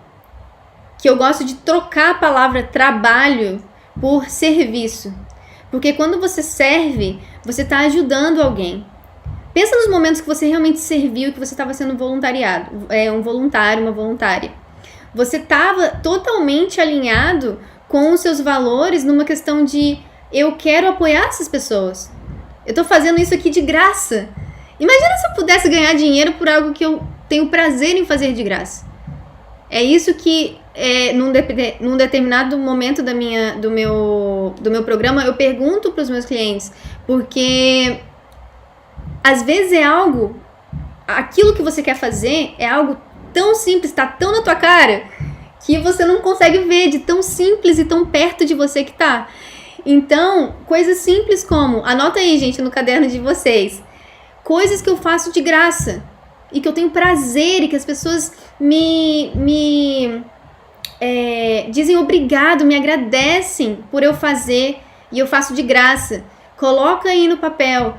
que eu gosto de trocar a palavra trabalho por serviço. Porque quando você serve, você está ajudando alguém. Pensa nos momentos que você realmente serviu, que você estava sendo um voluntário, uma voluntária. Você estava totalmente alinhado com os seus valores numa questão de eu quero apoiar essas pessoas. Eu estou fazendo isso aqui de graça. Imagina se eu pudesse ganhar dinheiro por algo que eu tenho prazer em fazer de graça. É isso que, num determinado momento do meu programa, eu pergunto para os meus clientes, porque às vezes aquilo que você quer fazer é algo tão simples, está tão na tua cara, que você não consegue ver de tão simples e tão perto de você que tá. Então, coisas simples como, anota aí, gente, no caderno de vocês, coisas que eu faço de graça e que eu tenho prazer e que as pessoas me dizem obrigado, me agradecem por eu fazer e eu faço de graça. Coloca aí no papel.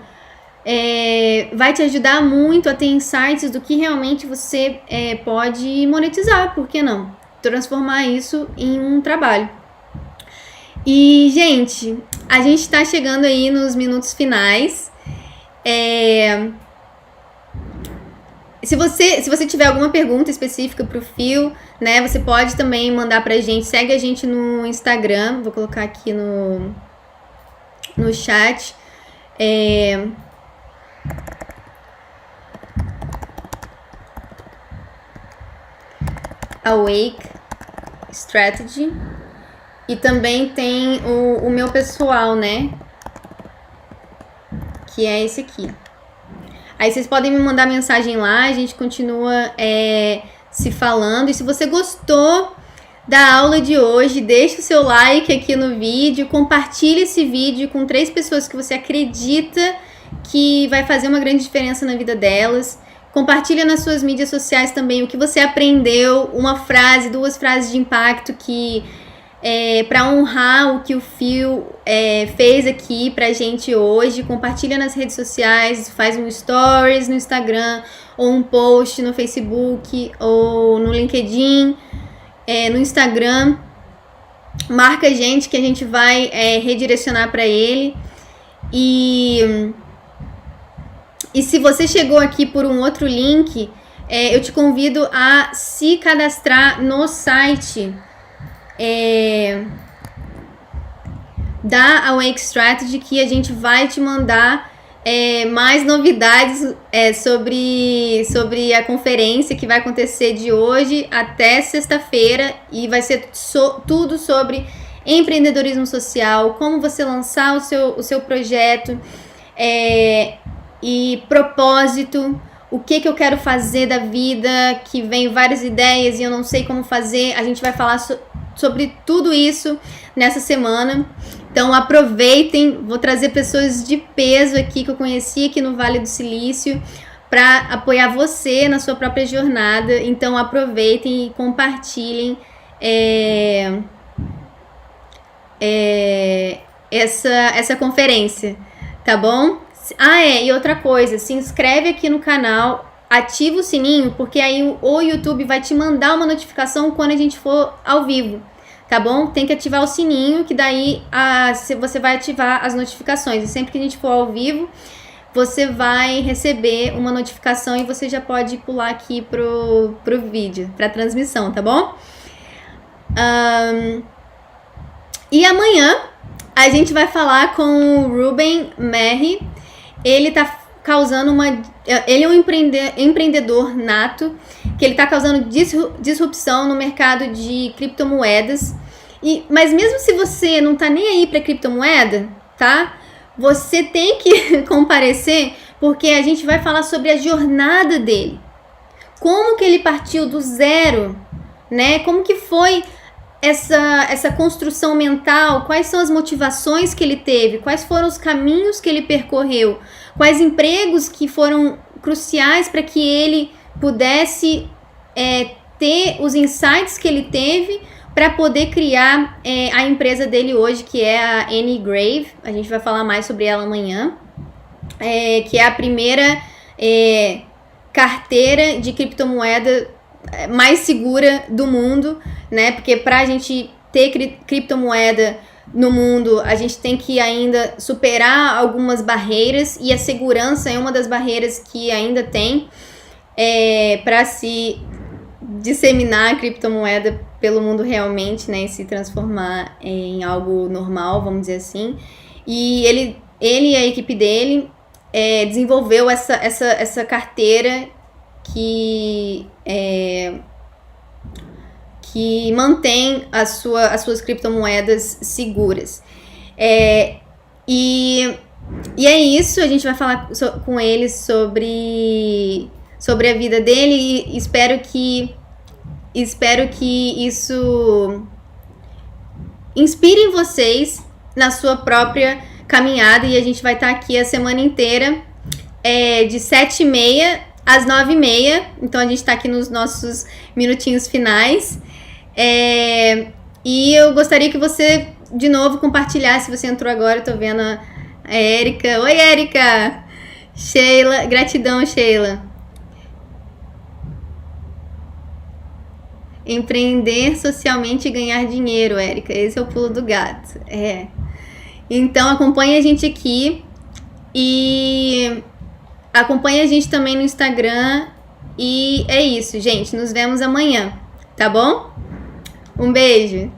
Vai te ajudar muito a ter insights do que realmente você pode monetizar, por que não? Transformar isso em um trabalho. E, gente, a gente está chegando aí nos minutos finais. Se você tiver alguma pergunta específica pro Phil, né, você pode também mandar pra gente. Segue a gente no Instagram, vou colocar aqui no chat. Awake Strategy. E também tem o meu pessoal, né? Que é esse aqui. Aí vocês podem me mandar mensagem lá, a gente continua se falando. E se você gostou da aula de hoje, deixa o seu like aqui no vídeo, compartilhe esse vídeo com 3 pessoas que você acredita que vai fazer uma grande diferença na vida delas. Compartilha nas suas mídias sociais também o que você aprendeu, uma frase, 2 frases de impacto que para honrar o que o Phil fez aqui pra gente hoje. Compartilha nas redes sociais, faz um stories no Instagram, ou um post no Facebook, ou no LinkedIn, no Instagram. Marca a gente que a gente vai redirecionar para ele. E se você chegou aqui por um outro link, eu te convido a se cadastrar no site da Awake Strategy, que a gente vai te mandar mais novidades sobre a conferência que vai acontecer de hoje até sexta-feira, e vai ser tudo sobre empreendedorismo social, como você lançar o seu projeto, e propósito, o que eu quero fazer da vida, que vem várias ideias e eu não sei como fazer. A gente vai falar sobre tudo isso nessa semana. Então aproveitem, vou trazer pessoas de peso aqui que eu conheci aqui no Vale do Silício para apoiar você na sua própria jornada. Então aproveitem e compartilhem essa conferência, tá bom? E outra coisa, se inscreve aqui no canal, ativa o sininho, porque aí o YouTube vai te mandar uma notificação quando a gente for ao vivo, tá bom? Tem que ativar o sininho, que daí você vai ativar as notificações. E sempre que a gente for ao vivo, você vai receber uma notificação e você já pode pular aqui pro vídeo, pra transmissão, tá bom? E amanhã a gente vai falar com o Ruben Merri. Ele tá causando ele é um empreendedor nato, que ele tá causando disrupção no mercado de criptomoedas. Mas mesmo se você não tá nem aí para criptomoeda, tá? Você tem que comparecer, porque a gente vai falar sobre a jornada dele. Como que ele partiu do zero, né? Como que foi essa construção mental, quais são as motivações que ele teve, quais foram os caminhos que ele percorreu, quais empregos que foram cruciais para que ele pudesse ter os insights que ele teve, para poder criar a empresa dele hoje, que é a N-Grave. A gente vai falar mais sobre ela amanhã. Que é a primeira carteira de criptomoeda mais segura do mundo, né? Porque para a gente ter criptomoeda no mundo, a gente tem que ainda superar algumas barreiras, e a segurança é uma das barreiras que ainda tem para se disseminar a criptomoeda pelo mundo realmente, né? E se transformar em algo normal, vamos dizer assim. E ele e a equipe dele desenvolveu essa carteira que mantém as suas criptomoedas seguras. E é isso, a gente vai falar com ele sobre a vida dele, e espero que isso inspire vocês na sua própria caminhada. E a gente vai estar aqui a semana inteira, de 7h30 às 9h30. Então a gente está aqui nos nossos minutinhos finais. E eu gostaria que você, de novo, compartilhasse. Se você entrou agora, eu tô vendo a Érica. Oi, Érica! Sheila, gratidão, Sheila. Empreender socialmente e ganhar dinheiro, Érica. Esse é o pulo do gato. Então acompanha a gente aqui e acompanha a gente também no Instagram. E é isso, gente. Nos vemos amanhã, tá bom? Um beijo!